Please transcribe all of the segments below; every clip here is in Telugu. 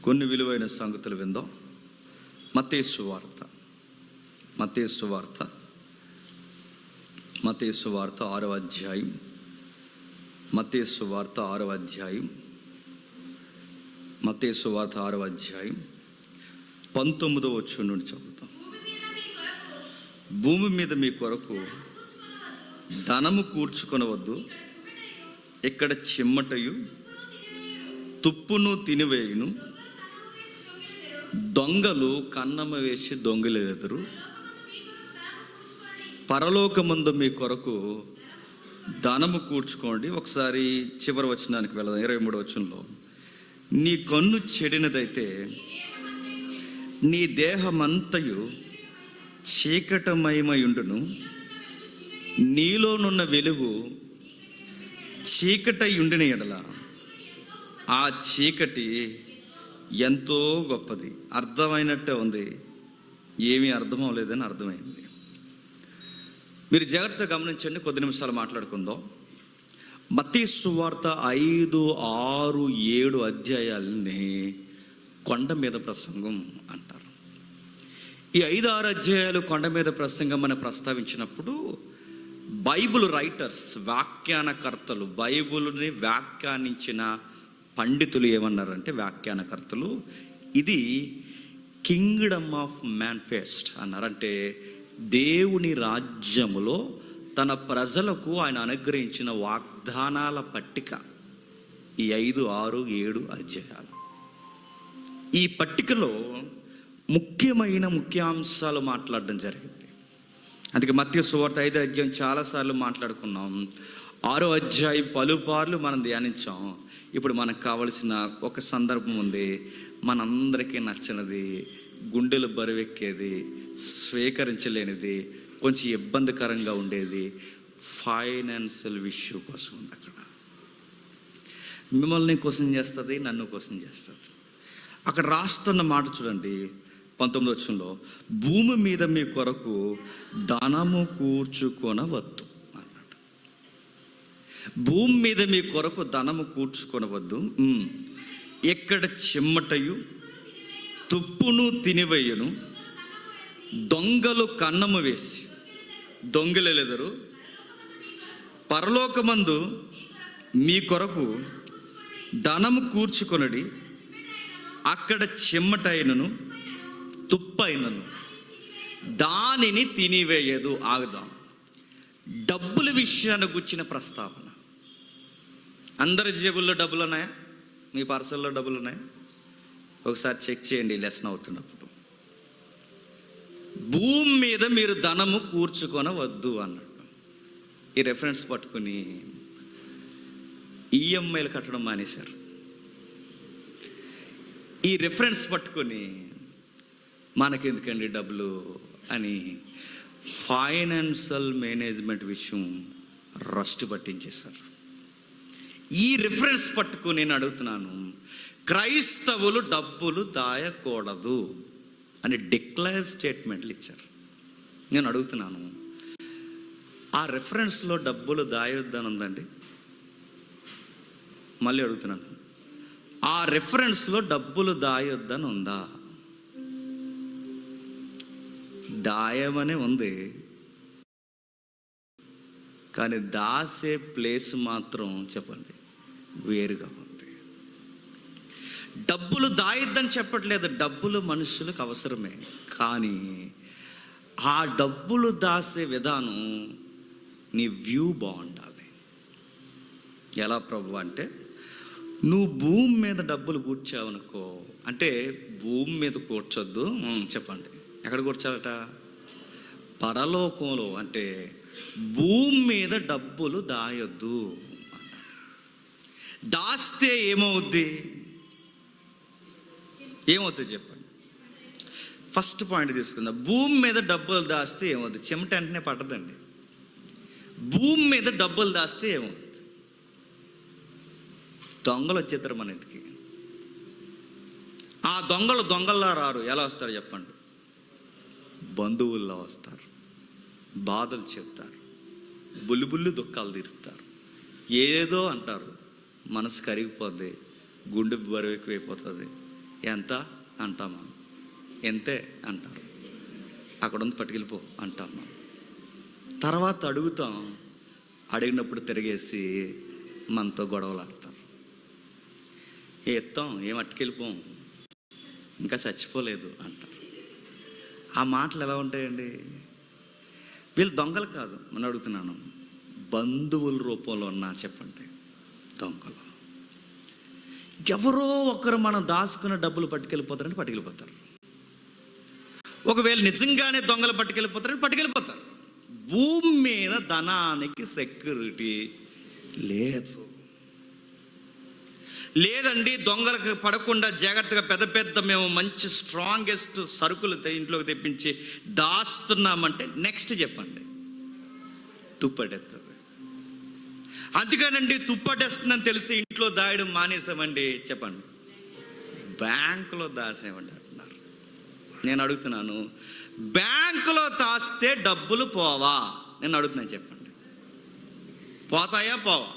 కొన్ని విలువైన సంగతులు విందాం. మత్తయి సువార్త 6వ అధ్యాయం. మత్తయి సువార్త 6వ అధ్యాయం 19వ వచనం నుండి చదువుతాం. భూమి మీద మీ కొరకు ధనము కూర్చుకొనవద్దు, ఇక్కడ చిమ్మటయు తుప్పును తినివేయును, దొంగలు కన్నము వేసి దొంగిలెదరు. పరలోకమందు మీ కొరకు ధనము కూర్చుకోండి. ఒకసారి చివరి వచనానికి వెళదాం. 23వ వచనంలో, నీ కన్ను చెడినదైతే నీ దేహమంతయు చీకటమయమయుండును, నీలోనున్న వెలుగు చీకటై ఉండిన ఎడల ఆ చీకటి ఎంతో గొప్పది. అర్థమైనట్టే ఉంది, ఏమీ అర్థం అవ్వలేదని అర్థమైంది. మీరు జాగ్రత్తగా గమనించండి. కొద్ది నిమిషాలు మాట్లాడుకుందాం. మత్తయి సువార్త 5, 6, 7 అధ్యాయాలని కొండ మీద ప్రసంగం అంటారు. ఈ 5, 6 అధ్యాయాలు కొండ మీద ప్రసంగం అని ప్రస్తావించినప్పుడు బైబిల్ రైటర్స్, వ్యాఖ్యానకర్తలు, బైబిల్ని వ్యాఖ్యానించిన పండితులు ఏమన్నారంటే, వ్యాఖ్యానకర్తలు, ఇది కింగ్డమ్ ఆఫ్ మ్యానిఫెస్ట్ అన్నారంటే దేవుని రాజ్యములో తన ప్రజలకు ఆయన అనుగ్రహించిన వాగ్దానాల పట్టిక ఈ 5, 6, 7 అధ్యాయాలు. ఈ పట్టికలో ముఖ్యాంశాలు మాట్లాడడం జరిగింది. అందుకే మత్తయి సువార్త 5వ అధ్యాయం చాలాసార్లు మాట్లాడుకున్నాం. 6వ అధ్యాయం పలుపార్లు మనం ధ్యానించాం. ఇప్పుడు మనకు కావలసిన ఒక సందర్భం ఉంది, మనందరికీ నచ్చినది, గుండెలు బరువెక్కేది, స్వీకరించలేనిది, కొంచెం ఇబ్బందికరంగా ఉండేది, ఫైనాన్షియల్ ఇష్యూ కోసం ఉంది. అక్కడ మిమ్మల్ని కోసం చేస్తుంది, నన్ను కోసం చేస్తుంది. అక్కడ రాస్తున్న మాట చూడండి, 19వ వచనంలో, భూమి మీద మీ కొరకు ధనము కూర్చుకొనవద్దు అన్నాడు. భూమి మీద మీ కొరకు ధనము కూర్చుకొనవద్దు, ఎక్కడ చిమ్మటయు తుప్పును తినివేయును, దొంగలు కన్నము వేసి దొంగిలెదరు. పరలోకమందు మీ కొరకు ధనము కూర్చుకొనడి, అక్కడ చిమ్మటైనను తుప్పైనను దానిని తినివేయదు. ఆగుదాం. డబ్బుల విషయాన్ని గుర్చిన ప్రస్తావన. అందరి జేబుల్లో డబ్బులు ఉన్నాయా? మీ పర్సల్లో డబ్బులు ఉన్నాయా? ఒకసారి చెక్ చేయండి లెసన్ అవుతున్నప్పుడు. భూమి మీద మీరు ధనము కూర్చుకొనవద్దు అన్నాడు. ఈ రెఫరెన్స్ పట్టుకుని ఈఎంఐలు కట్టడం మానేశారు. ఈ రెఫరెన్స్ పట్టుకొని మనకెందుకండి డబ్బులు అని ఫైనాన్షియల్ మేనేజ్మెంట్ విషయం రస్ట్ పట్టించేశారు. ఈ రిఫరెన్స్ పట్టుకుని నేను అడుగుతున్నాను, క్రైస్తవులు డబ్బులు దాయకూడదు అని డిక్లేర్ స్టేట్మెంట్లు ఇచ్చారు. నేను అడుగుతున్నాను, ఆ రెఫరెన్స్లో డబ్బులు దాయొద్దని ఉందండి? మళ్ళీ అడుగుతున్నాను, ఆ రెఫరెన్స్లో డబ్బులు దాయొద్దని ఉందా? దాయమనే ఉంది, కానీ దాసే ప్లేస్ మాత్రం చెప్పండి వేరుగా ఉంది. డబ్బులు దాయొద్దని చెప్పట్లేదు, డబ్బులు మనుషులకు అవసరమే, కానీ ఆ డబ్బులు దాసే విధానం నీ వ్యూ బాగుండాలి. ఎలా ప్రభు అంటే, నువ్వు భూమి మీద డబ్బులు కూర్చావనుకో, అంటే భూమి మీద కూర్చొద్దు, చెప్పండి ఎక్కడ కూర్చోవట? పరలోకంలో. అంటే భూమి మీద డబ్బులు దాయొద్దు. దాస్తే ఏమవుద్ది చెప్పండి. ఫస్ట్ పాయింట్ తీసుకుందాం. భూమి మీద డబ్బులు దాస్తే ఏమవుద్ది? చెమట వెంటనే పట్టదండి. భూమి మీద డబ్బులు దాస్తే ఏమవుద్ది? దొంగలు వచ్చేస్తారు మన ఇంటికి. ఆ దొంగల్లా రారు. ఎలా వస్తారు చెప్పండి? బంధువుల్లో వస్తారు, బాధలు చెప్తారు, బుల్లి దుఃఖాలు తీరుస్తారు, ఏదో అంటారు, మనసు కరిగిపోద్ది, గుండె బరువు ఎక్కువైపోతుంది, ఎంత అంటాం మనం, ఎంతే అంటారు. అక్కడ ఉంది పట్టుకెళ్ళిపో అంటాం మనం. తర్వాత అడుగుతాం, అడిగినప్పుడు తిరిగేసి మనతో గొడవలు ఆడతారు. ఎత్తాం, ఏం అట్టుకెళ్ళిపోం, ఇంకా చచ్చిపోలేదు అంటారు. ఆ మాటలు ఎలా ఉంటాయండి? వీళ్ళు దొంగలు కాదు, నేను అడుగుతున్నాను, బంధువుల రూపంలో ఉన్నా చెప్పండి దొంగలు. ఎవరో ఒకరు మనం దాచుకున్న డబ్బులు పట్టుకెళ్ళిపోతారని పట్టుకెళ్ళిపోతారు. ఒకవేళ నిజంగానే దొంగలు పట్టుకెళ్ళిపోతారని పట్టుకెళ్ళిపోతారు. భూమి మీద ధనానికి సెక్యూరిటీ లేదు. లేదండి, దొంగలకు పడకుండా జాగ్రత్తగా పెద్ద పెద్ద మేము మంచి స్ట్రాంగెస్ట్ సరుకులు ఇంట్లోకి తెప్పించి దాస్తున్నామంటే నెక్స్ట్ చెప్పండి, తుప్పటెత్తది. అందుకనండి తుప్పటేస్తుందని తెలిసి ఇంట్లో దాయడం మానేసామండి చెప్పండి, బ్యాంకులో దాసేమండి అంటున్నారు. నేను అడుగుతున్నాను, బ్యాంకులో దాస్తే డబ్బులు పోవా? నేను అడుగుతున్నాను, చెప్పండి, పోతాయా పోవా?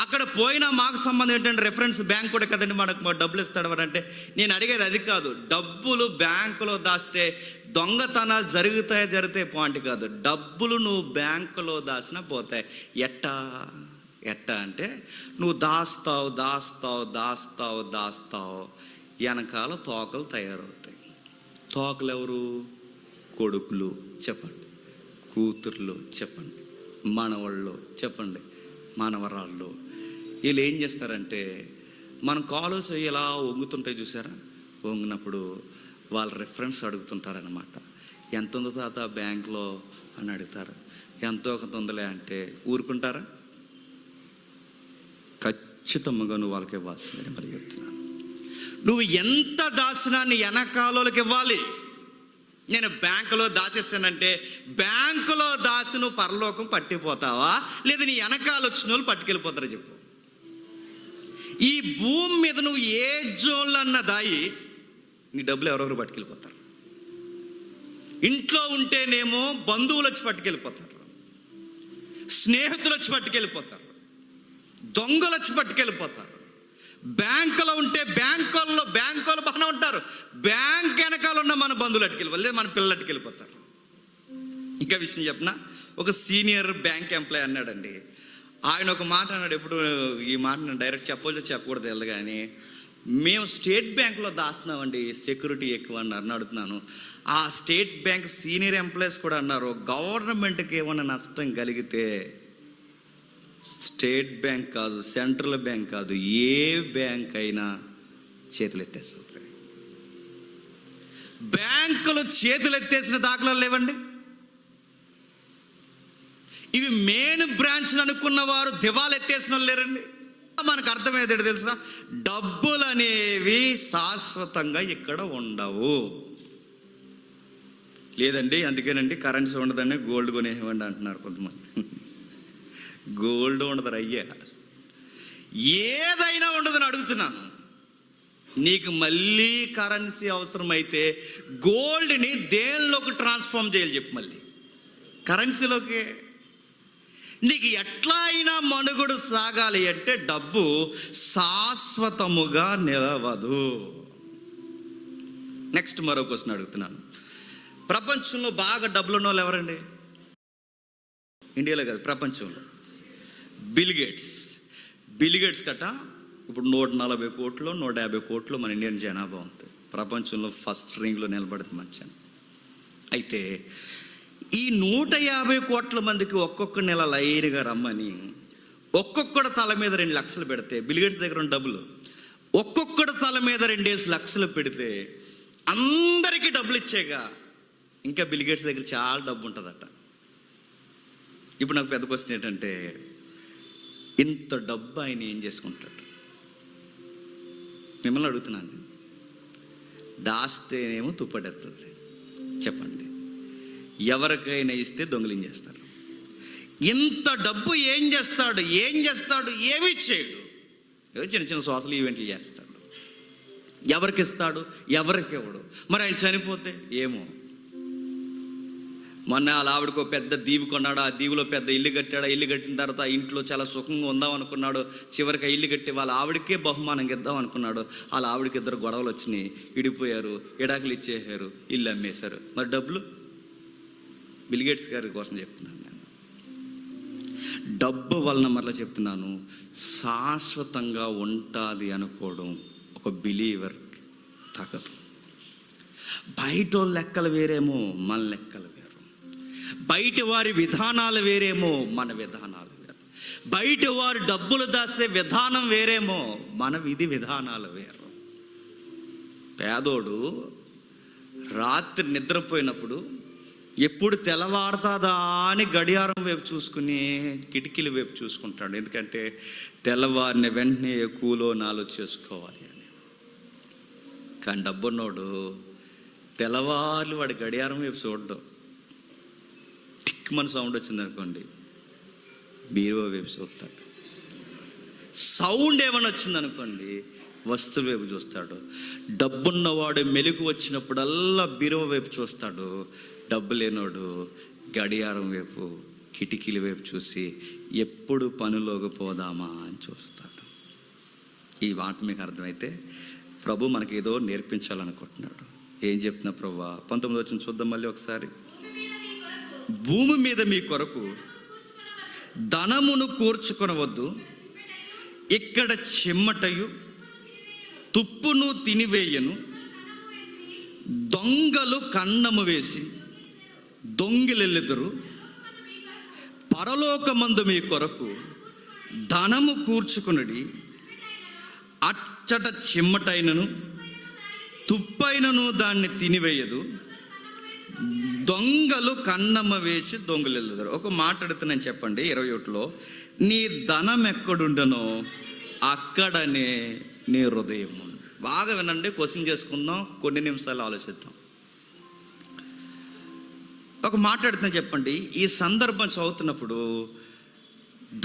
అక్కడ పోయినా మాకు సంబంధం ఏంటంటే రెఫరెన్స్ బ్యాంక్ కూడా కదండి మనకు డబ్బులు ఇస్తాడు అంటే. నేను అడిగేది అది కాదు. డబ్బులు బ్యాంకులో దాస్తే దొంగతనాలు జరిగితే పాయింట్ కాదు. డబ్బులు నువ్వు బ్యాంకులో దాచినా పోతాయి. ఎట్టా అంటే నువ్వు దాస్తావు వెనకాల తోకలు తయారవుతాయి. తోకలు ఎవరు? కొడుకులు చెప్పండి, కూతుర్లు చెప్పండి, మనవాళ్ళు చెప్పండి, మనవరాళ్ళు. వీళ్ళు ఏం చేస్తారంటే, మన కాలేజ్ ఇలా వంగుతుంటాయి చూసారా, వంగినప్పుడు వాళ్ళ రెఫరెన్స్ అడుగుతుంటారనమాట. ఎంత ఉందో తాత బ్యాంకులో అని అడుగుతారు. ఎంతో కొంత ఉందిలే అంటే ఊరుకుంటారా? ఖచ్చితంగా నువ్వు వాళ్ళకి ఇవ్వాల్సిందని మరి చెప్తున్నాను. నువ్వు ఎంత దాచినా నీ వెనకాలకి ఇవ్వాలి. నేను బ్యాంకులో దాచేస్తానంటే బ్యాంకులో దాచి నువ్వు పరలోకం పట్టిపోతావా, లేదా నీ వెనకాల వచ్చిన వాళ్ళు పట్టుకెళ్ళిపోతారా చెప్పు. ఈ భూమి మీద నువ్వు ఏ జోన్లో అన్న దాయి నీ డబ్బులు ఎవరెవరు పట్టుకెళ్ళిపోతారు. ఇంట్లో ఉంటేనేమో బంధువులు వచ్చి పట్టుకెళ్ళిపోతారు, స్నేహితులు వచ్చి పట్టుకెళ్ళిపోతారు, దొంగలు వచ్చి పట్టుకెళ్ళిపోతారు. బ్యాంకులో ఉంటే బ్యాంకుల్లో బాగానే ఉంటారు, బ్యాంక్ వెనకాల ఉన్న మన బంధువులు అట్టుకెళ్ళిపోతారు, లేదా మన పిల్లలు అట్టుకెళ్ళిపోతారు. ఇంకా విషయం చెప్పిన, ఒక సీనియర్ బ్యాంక్ ఎంప్లాయ్ అన్నాడండి. ఆయన ఒక మాట అన్నాడు. ఎప్పుడు ఈ మాట నేను డైరెక్ట్ చెప్పకూడదు తెలియదు, కానీ మేము స్టేట్ బ్యాంక్లో దాస్తున్నామండి, సెక్యూరిటీ ఎక్కువ అన్నారు. అడుగుతున్నాను, ఆ స్టేట్ బ్యాంక్ సీనియర్ ఎంప్లాయీస్ కూడా అన్నారు, గవర్నమెంట్కి ఏమైనా నష్టం కలిగితే స్టేట్ బ్యాంక్ కాదు, సెంట్రల్ బ్యాంక్ కాదు, ఏ బ్యాంక్ అయినా చేతులు ఎత్తేస్తుంది. బ్యాంకులు చేతులు ఎత్తేసిన దాఖలాలు లేవండి. ఇవి మెయిన్ బ్రాంచ్ అనుకున్న వారు దివాలు ఎత్తేసిన వాళ్ళు లేరండి. మనకు అర్థమయ్యేది తెలుసా, డబ్బులు అనేవి శాశ్వతంగా ఇక్కడ ఉండవు. లేదండి, అందుకేనండి కరెన్సీ ఉండదండి, గోల్డ్ కొనేవ్వండి అంటున్నారు కొంతమంది. గోల్డ్ ఉండదు అయ్యా, ఏదైనా ఉండదని అడుగుతున్నాను. నీకు మళ్ళీ కరెన్సీ అవసరమైతే గోల్డ్ని దేనిలోకి ట్రాన్స్ఫార్మ్ చేయాలి చెప్పు, మళ్ళీ కరెన్సీలోకి. నీకు ఎట్లా అయినా మనుగడ సాగాలి అంటే డబ్బు శాశ్వతముగా నిలవదు. నెక్స్ట్ మరో క్వశ్చన్ అడుగుతున్నాను. ప్రపంచంలో బాగా డబ్బులు ఉన్న వాళ్ళు ఎవరండి? ఇండియాలో కాదు, ప్రపంచంలో. బిల్ గేట్స్ కట్ట ఇప్పుడు 140 కోట్లు 150 కోట్లు మన ఇండియన్ జనాభా ఉంది. ప్రపంచంలో ఫస్ట్ రింగ్లో నిలబడుతుంది మంచి. అయితే ఈ 150 కోట్ల మందికి ఒక్కొక్క నెల లైన్గా రమ్మని ఒక్కొక్కడి తల మీద 2 లక్షలు పెడితే, బిల్ గేట్స్ దగ్గర ఉన్న డబ్బులు ఒక్కొక్కడి తల మీద 2 లక్షలు పెడితే అందరికీ డబ్బులు ఇచ్చేగా ఇంకా బిల్ గేట్స్ దగ్గర చాలా డబ్బు ఉంటుందట. ఇప్పుడు నాకు పెద్ద క్వశ్చన్ ఏంటంటే, ఇంత డబ్బు ఆయన ఏం చేసుకుంటాడు? మిమ్మల్ని అడుగుతున్నాను. దాస్తేనేమో తుప్పటెత్తది చెప్పండి, ఎవరికైనా ఇస్తే దొంగిలించేస్తారు. ఇంత డబ్బు ఏం చేస్తాడు? ఏమీ చేయడు. చిన్న చిన్న సోషల్ ఈవెంట్లు చేస్తాడు. ఎవరికి ఇస్తాడు? ఎవరికి ఇవ్వడు. మరి ఆయన చనిపోతే ఏమో. మొన్న వాళ్ళ ఆవిడకు పెద్ద దీవి కొన్నాడు, ఆ దీవిలో పెద్ద ఇల్లు కట్టాడు. ఆ ఇల్లు కట్టిన తర్వాత ఆ ఇంట్లో చాలా సుఖంగా ఉందాం అనుకున్నాడు. చివరికి ఆ ఇల్లు కట్టి వాళ్ళ ఆవిడకే బహుమానంగా ఇద్దాం అనుకున్నాడు. వాళ్ళ ఆవిడకి 2 గొడవలు వచ్చినాయి, విడిపోయారు, విడాకులు ఇచ్చేసారు, ఇల్లు అమ్మేశారు. మరి డబ్బులు? బిల్ గేట్స్ గారి కోసం చెప్తున్నాను నేను. డబ్బు వలన మరలా చెప్తున్నాను, శాశ్వతంగా ఉంటుంది అనుకోవడం ఒక బిలీవర్ తాకదు. బయట వాళ్ళ లెక్కలు వేరేమో, మన లెక్కలు వేరు. బయట వారి విధానాలు వేరేమో, మన విధానాలు వేరు. బయట వారు డబ్బులు దాచే విధానం వేరేమో, మన విధి విధానాలు వేరు. పేదోడు రాత్రి నిద్రపోయినప్పుడు ఎప్పుడు తెల్లవారుతుందా అని గడియారం వైపు చూసుకుని కిటికీల వైపు చూసుకుంటాడు. ఎందుకంటే తెల్లవారిన వెంటనే కూలో నాలో చేసుకోవాలి అని. కానీ డబ్బున్నోడు తెల్లవార్లు వాడి గడియారం వైపు చూడడం. టిక్ మన సౌండ్ వచ్చింది అనుకోండి, బీరువా వైపు చూస్తాడు. సౌండ్ ఏమైనా వచ్చింది అనుకోండి, వస్తువుల వైపు చూస్తాడు. డబ్బున్నవాడు మెలుగు వచ్చినప్పుడల్లా బీరువా వైపు చూస్తాడు. డబ్బు లేనోడు గడియారం వైపు, కిటికీల వైపు చూసి ఎప్పుడు పనిలోకి పోదామా అని చూస్తాడు. ఈ మాట మీకు అర్థమైతే ప్రభు మనకి ఏదో నేర్పించాలనుకుంటున్నాడు. ఏం చెప్తున్నా ప్రభు? 19 వచ్చిన చూద్దాం మళ్ళీ ఒకసారి. భూమి మీద మీ కొరకు ధనమును కూర్చుకొనవద్దు, ఇక్కడ చిమ్మటయు తుప్పును తినివేయను, దొంగలు కన్నము వేసి దొంగిలెళ్ళెదరు. పరలోకమందు మీ కొరకు ధనము కూర్చుకునడి, అచ్చట చిమ్మటైనను తుప్పైనను దాన్ని తినివేయదు, దొంగలు కన్నమ్మ వేసి దొంగలెళ్ళెదరు. ఒక మాట అడుగుతున్నాను చెప్పండి. 21లో నీ ధనం ఎక్కడుండనో అక్కడనే నీ హృదయం. బాగా వినండి, క్వశ్చన్ చేసుకుందాం, కొన్ని నిమిషాలు ఆలోచిద్దాం. ఒక మాట అడుగుతున్నా చెప్పండి. ఈ సందర్భం చదువుతున్నప్పుడు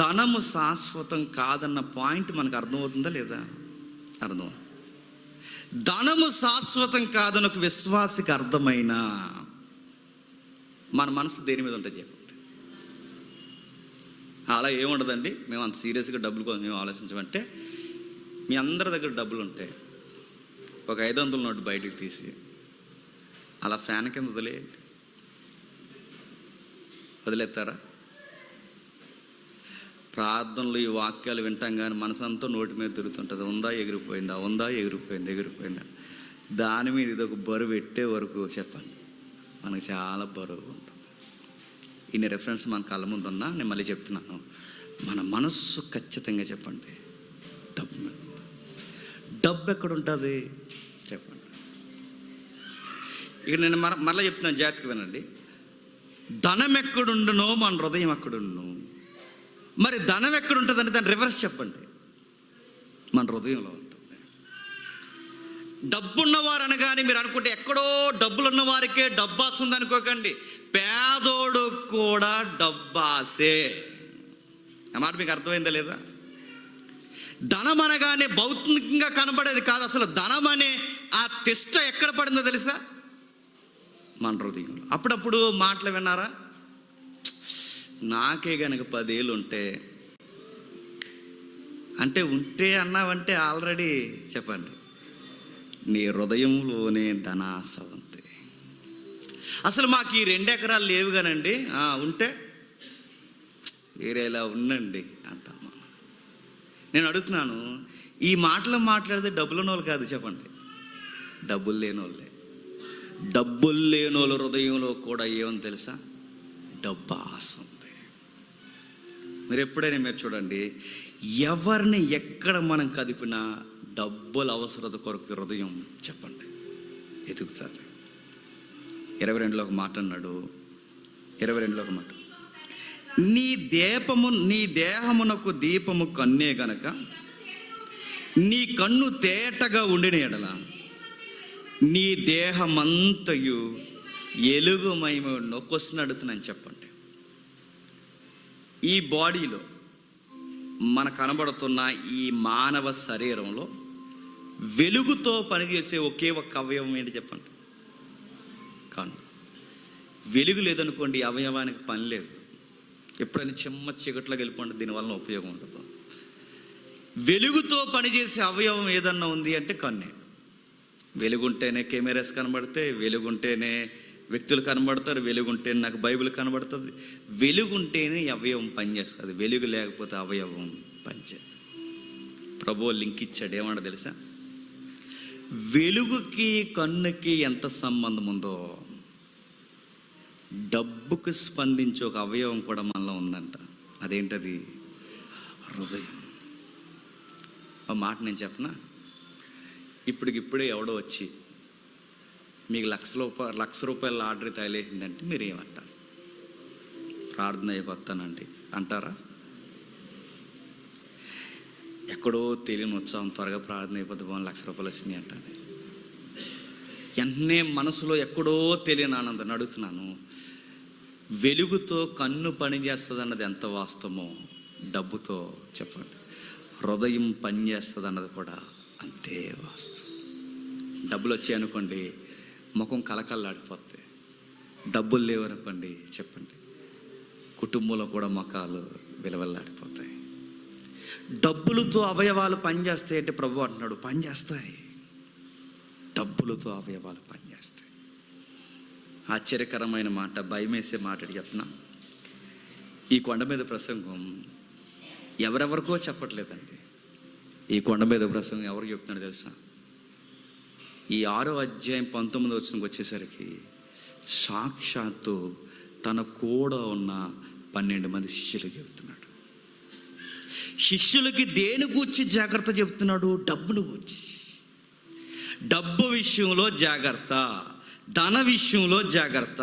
ధనము శాశ్వతం కాదన్న పాయింట్ మనకు అర్థమవుతుందా లేదా? అర్థం. ధనము శాశ్వతం కాదని ఒక విశ్వాసికి అర్థమైనా మన మనసు దేని మీద ఉంటుంది చెప్పండి? అలా ఏముండదండి, మేము అంత సీరియస్గా డబ్బులు కోసం మేము ఆలోచించమంటే, మీ అందరి దగ్గర డబ్బులు ఉంటాయి, ఒక 500 నోటు బయటికి తీసి అలా ఫ్యాన్ కింద వదిలేస్తారా? ప్రార్థనలు ఈ వాక్యాలు వింటాం కానీ మనసంతా నోటి మీద తిరుగుతుంటుంది. ఉందా ఎగిరిపోయిందా, ఉందా ఎగిరిపోయిందా. దాని మీద ఇది ఒక బరువు పెట్టే వరకు చెప్పండి, మనకు చాలా బరువు ఉంటుంది. ఇన్ని రెఫరెన్స్ మన కళ్ళ ముందు ఉన్నా నేను మళ్ళీ చెప్తున్నాను, మన మనస్సు ఖచ్చితంగా చెప్పండి డబ్బు మీద. డబ్బు ఎక్కడ ఉంటుంది చెప్పండి. ఇక నేను మరలా చెప్తున్నాను, జాగ్రత్తగా వినండి. ధనం ఎక్కడుండునో మన హృదయం అక్కడుండును. మరి ధనం ఎక్కడుంటుందంటే దాన్ని రివర్స్ చెప్పండి, మన హృదయంలో ఉంటుంది. డబ్బున్నవారు అనగానే మీరు అనుకుంటే ఎక్కడో డబ్బులున్న వారికే డబ్బాస్ ఉందనుకోకండి, పేదోడు కూడా డబ్బాసే. ఆ మాట మీకు అర్థమైందా లేదా? ధనం అనగానే భౌతికంగా కనబడేది కాదు. అసలు ధనం అనే ఆ తిష్ట ఎక్కడ పడిందో తెలుసా? మన హృదయంలో. అప్పుడప్పుడు మాటలు విన్నారా? నాకే గనక 10 ఏళ్ళు ఉంటే అంటే ఉంటే అన్నావంటే ఆల్రెడీ చెప్పండి, నీ హృదయంలోనే ధనాశ ఉంది. అసలు మాకు ఈ 2 ఎకరాలు లేవు కానండి, ఉంటే వేరేలా ఉండండి అంటాము. నేను అడుగుతున్నాను, ఈ మాటలు మాట్లాడితే డబ్బులు ఉన్నోళ్ళు కాదు చెప్పండి, డబ్బులు లేనోళ్ళే. డబ్బులు లేనోళ్ళ హృదయంలో కూడా ఏమని తెలుసా? డబ్బు ఆశ ఉంది. మీరు ఎప్పుడైనా మీరు చూడండి, ఎవరిని ఎక్కడ మనం కదిపినా డబ్బుల అవసరత కొరకు హృదయం చెప్పండి ఎదుగుతారు. 22లో ఒక మాట అన్నాడు, 22లో ఒక మాట, నీ దేహమునకు దీపము కన్నే గనక నీ కన్ను తేటగా ఉండిన ఎడల నీ దేహమంతయు ఎలుగుమయమై ఉన్న. క్వశ్చన్ అడుగుతున్నాను చెప్పండి. ఈ బాడీలో మన కనబడుతున్న ఈ మానవ శరీరంలో వెలుగుతో పనిచేసే ఒకే ఒక అవయవం ఏంటి చెప్పండి? కన్ను. వెలుగు లేదనుకోండి, అవయవానికి పని లేదు. ఎప్పుడైనా చిమ్మ చీకట్లోకి వెళ్ళిపోండి, దీనివల్ల ఉపయోగం ఉండదు. వెలుగుతో పనిచేసే అవయవం ఏదన్నా ఉంది అంటే కన్నే. వెలుగుంటేనే కెమెరాస్ కనబడితే, వెలుగుంటేనే వ్యక్తులు కనబడతారు, వెలుగుంటేనే నాకు బైబిల్ కనబడుతుంది. వెలుగుంటేనే అవయవం పనిచేస్తుంది, వెలుగు లేకపోతే అవయవం పనిచేస్తుంది. ప్రభువు లింక్ ఇచ్చాడు, ఏమన్నా తెలుసా? వెలుగుకి కన్నుకి ఎంత సంబంధం ఉందో, డబ్బుకు స్పందించే ఒక అవయవం కూడా మనలో ఉందంట. అదేంటది? హృదయం. ఆ మాట నేను చెప్పనా? ఇప్పటికిప్పుడే ఎవడో వచ్చి మీకు ₹1,00,000 లాటరీ తగిలేసిందంటే మీరు ఏమంటారు? ప్రార్థన అయిపోతానండి అంటారా? ఎక్కడో తెలియని ఉత్సాహం, త్వరగా ప్రార్థన అయిపోతే బాగుంది, ₹1,00,000 వచ్చినాయి అంటాను. వెంటనే మనసులో ఎక్కడో తెలియని ఆనందం. అడుగుతున్నాను, వెలుగుతో కన్ను పనిచేస్తుంది అన్నది ఎంత వాస్తవమో, డబ్బుతో చెప్పండి హృదయం పనిచేస్తుంది అన్నది కూడా అంతే వాస్తవం. డబ్బులు వచ్చాయనుకోండి ముఖం కలకల్లాడిపోద్ది, డబ్బులు లేవనుకోండి చెప్పండి కుటుంబంలో కూడా ముఖాలు విలవల్లాడిపోతాయి. డబ్బులతో అవయవాలు పనిచేస్తాయి అంటే ప్రభు అంటున్నాడు, పనిచేస్తాయి. డబ్బులతో అవయవాలు పనిచేస్తాయి. ఆశ్చర్యకరమైన మాట, భయమేసే మాట చెప్పనా? ఈ కొండ మీద ప్రసంగం ఎవరెవరికో చెప్పట్లేదండి. ఈ కొండ మీద ప్రసంగం ఎవరు చెప్తున్నాడు తెలుసా? ఈ 6వ అధ్యాయం 19వ వచనంకి వచ్చేసరికి సాక్షాత్తు తన కూడా ఉన్న 12 మంది శిష్యులకు చెప్తున్నాడు. శిష్యులకి దేని గూర్చి జాగ్రత్త చెప్తున్నాడు? డబ్బును గూర్చి. డబ్బు విషయంలో జాగ్రత్త, ధన విషయంలో జాగ్రత్త.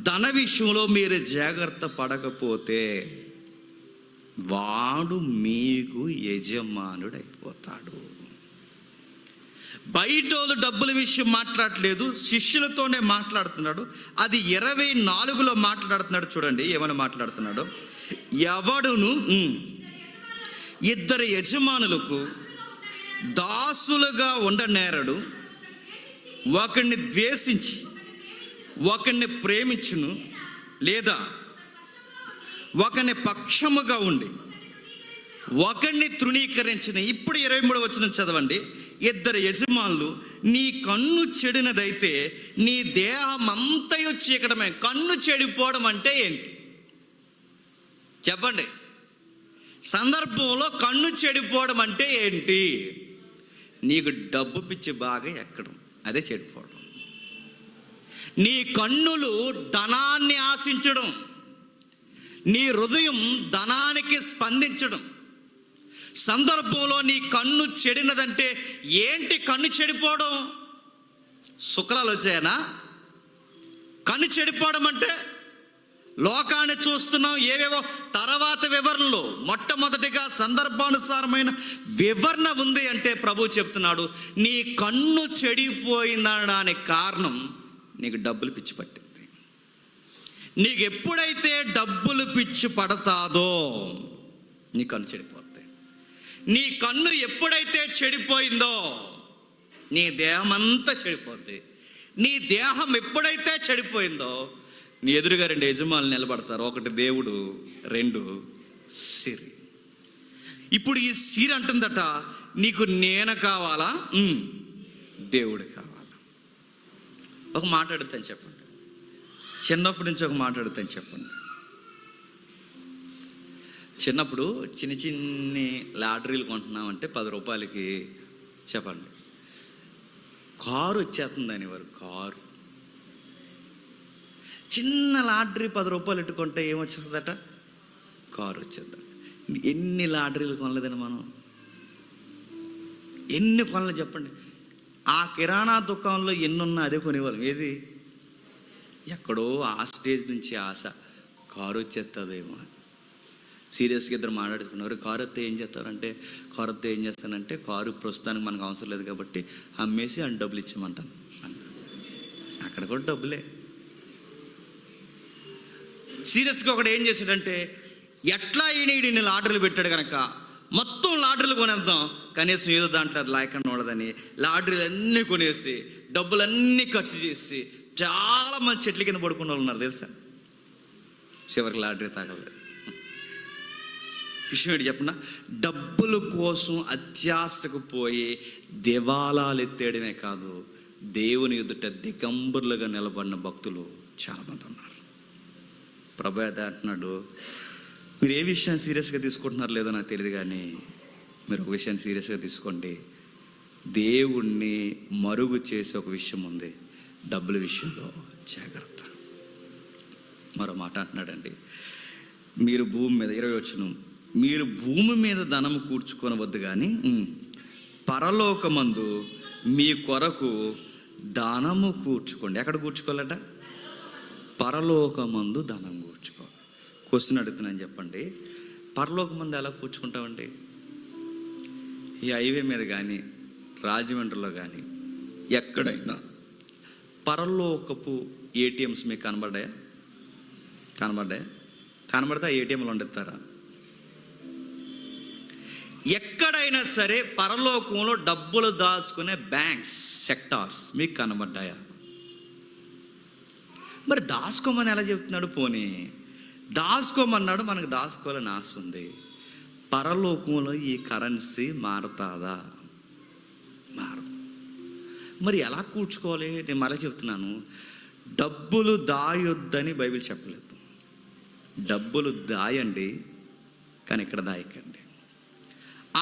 ధన విషయంలో మీరు జాగ్రత్త పడకపోతే వాడు మీకు యజమానుడైపోతాడు. బయటోళ్ళు డబ్బుల విషయం మాట్లాడలేదు, శిష్యులతోనే మాట్లాడుతున్నాడు. అది 24లో మాట్లాడుతున్నాడు. చూడండి ఏమని మాట్లాడుతున్నాడు. ఎవడును 2 యజమానులకు దాసులుగా ఉండనేరడు, ఒకరిని ద్వేషించి ఒకరిని ప్రేమించును, లేదా ఒకరిని పక్షముగా ఉండి ఒకరిని తృణీకరించిన. ఇప్పుడు 23వ వచనం చదవండి. 2 యజమానులు, నీ కన్ను చెడినదైతే నీ దేహం అంతయు చీకటమే. కన్ను చెడిపోవడం అంటే ఏంటి చెప్పండి? సందర్భంలో కన్ను చెడిపోవడం అంటే ఏంటి? నీకు డబ్బు పిచ్చి బాగా ఎక్కడం, అదే చెడిపోవడం. నీ కన్నులు ధనాన్ని ఆశించడం, నీ హృదయం ధనానికి స్పందించడం. సందర్భంలో నీ కన్ను చెడినదంటే ఏంటి? కన్ను చెడిపోవడం శుక్లాలు వచ్చాయనా? కన్ను చెడిపోవడం అంటే లోకాన్ని చూస్తున్నాం, ఏవేవో తర్వాత వివరణలో మొట్టమొదటిగా సందర్భానుసారమైన వివరణ ఉంది. అంటే ప్రభు చెప్తున్నాడు, నీ కన్ను చెడిపోయిందనడానికి కారణం నీకు డబ్బులు పిచ్చి పట్టింది. నీకు ఎప్పుడైతే డబ్బులు పిచ్చి పడతాదో నీ కన్ను చెడిపోద్ది. నీ కన్ను ఎప్పుడైతే చెడిపోయిందో నీ దేహం అంతా చెడిపోద్ది. నీ దేహం ఎప్పుడైతే చెడిపోయిందో నీ ఎదురుగా 2 యజమానులు నిలబడతారు. ఒకటి దేవుడు, 2 సిరి. ఇప్పుడు ఈ సిరి అంటుందట, నీకు నేను కావాలా, దేవుడు కావాలా? ఒక మాట అడుగుతాను చెప్పండి. చిన్నప్పటి నుంచి ఒక మాట అడుగుతాను చెప్పండి. చిన్నప్పుడు చిన్ని లాటరీలు కొంటున్నామంటే 10 రూపాయలకి చెప్పండి కారు వచ్చేస్తుంది అనేవారు. కారు, చిన్న లాటరీ 10 రూపాయలు ఎట్టుకుంటే ఏమొచ్చేస్తుందట? కారు వచ్చేద్దాం. ఎన్ని లాటరీలు కొనలేదని మనం? ఎన్ని కొనలేదు చెప్పండి? ఆ కిరాణా దుకాణంలో ఎన్నున్నా అదే కొనేవాళ్ళం. ఏది? ఎక్కడో ఆ స్టేజ్ నుంచి ఆశ, కారు వచ్చేస్తుందేమో. సీరియస్గా ఇద్దరు మాట్లాడుకున్నారు. కారు వస్తే ఏం చేస్తారంటే, కారు వస్తే ఏం చేస్తానంటే, కారు ప్రస్తుతానికి మనకు అవసరం లేదు కాబట్టి అమ్మేసి అని డబ్బులు ఇచ్చామంటాను. అక్కడ కూడా డబ్బులే. సీరియస్గా ఒకడు ఏం చేశాడంటే, ఎట్లా ఈయన లాటరీలు పెట్టాడు కనుక మొత్తం లాటరీలు కొనేద్దాం, కనీసం ఏదో దాంట్లో అది లేకుండా ఉండదని లాటరీలు అన్నీ కొనేసి డబ్బులన్నీ ఖర్చు చేసి చాలామంది చెట్ల కింద పడుకున్న వాళ్ళు ఉన్నారు తెలుసా, చివరికి లాటరీ తాగలేదు. విషయం ఏంటి చెప్పిన, డబ్బుల కోసం అత్యాశకు పోయి దివాలాలు ఎత్తేయడమే కాదు, దేవుని ఎదుట దిగంబరులుగా నిలబడిన భక్తులు చాలామంది ఉన్నారు. ప్రభు అయితే అంటున్నాడు, మీరు ఏ విషయాన్ని సీరియస్గా తీసుకుంటున్నారో లేదో నాకు తెలియదు, కానీ మీరు ఒక విషయాన్ని సీరియస్గా తీసుకోండి. దేవుణ్ణి మరుగు చేసే ఒక విషయం ఉంది, డబ్బుల విషయంలో జాగ్రత్త. మరో మాట అంటున్నాడండి, మీరు భూమి మీద 20 వచనం, మీరు భూమి మీద ధనము కూర్చుకొనవద్దు కానీ పరలోకమందు మీ కొరకు ధనము కూర్చుకోండి. ఎక్కడ కూర్చుకోవాలట? పరలోకమందు ధనం కూర్చుకోవాలి. క్వశ్చన్ అడుగుతున్నాను, చెప్పండి, పరలోకమందు ఎలా కూర్చుకుంటామండి? ఈ హైవే మీద కానీ రాజమండ్రిలో కానీ ఎక్కడైనా పరలోకపు ఏటీఎంస్ మీకు కనబడ్డాయా? కనబడితే ఆ ఏటీఎంలు వండిస్తారా? ఎక్కడైనా సరే పరలోకంలో డబ్బులు దాచుకునే బ్యాంక్స్, సెక్టార్స్ మీకు కనబడ్డాయా? మరి దాచుకోమని ఎలా చెప్తున్నాడు? పోనీ దాచుకోమన్నాడు, మనకు దాచుకోవాలని ఆశ ఉంది. పరలోకంలో ఈ కరెన్సీ మారుతుందా? మారదు. మరి ఎలా కూర్చుకోవాలి? నేను మళ్ళీ చెప్తున్నాను, డబ్బులు దాయొద్దని బైబిల్ చెప్పలేదు. డబ్బులు దాయండి, కానీ ఇక్కడ దాయకండి.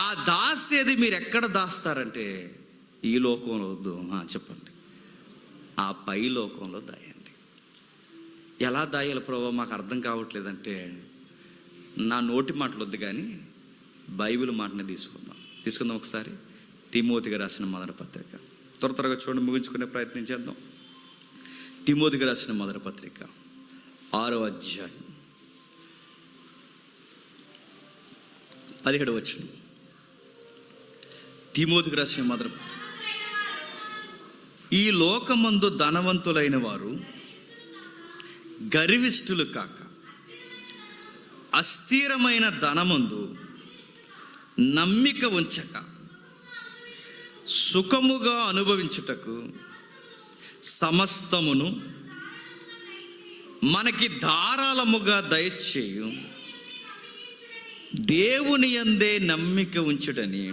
ఆ దాసేది మీరు ఎక్కడ దాస్తారంటే ఈ లోకంలో వద్దు, చెప్పండి, ఆ పై లోకంలో దాయండి. ఎలా దాయాలి ప్రభు, మాకు అర్థం కావట్లేదంటే నా నోటి మాటలు వద్దు కానీ బైబిల్ మాటనే తీసుకుందాం ఒకసారి. తిమోతికి రాసిన మొదటి పత్రిక, త్వరగా చూడండి, ముగించుకునే ప్రయత్నం చేద్దాం. తిమోతికి రాసిన మొదటి పత్రిక 6వ అధ్యాయం 17వ వచనం. తిమోతికి రాసిన మొదటి పత్రిక, ఈ లోకమందు ధనవంతులైన వారు గర్విష్ఠులు కాక అస్థిరమైన ధనమందు నమ్మిక ఉంచక సుఖముగా అనుభవించుటకు సమస్తమును మనకి ధారాళముగా దయచేయు దేవుని యందే నమ్మిక ఉంచుటని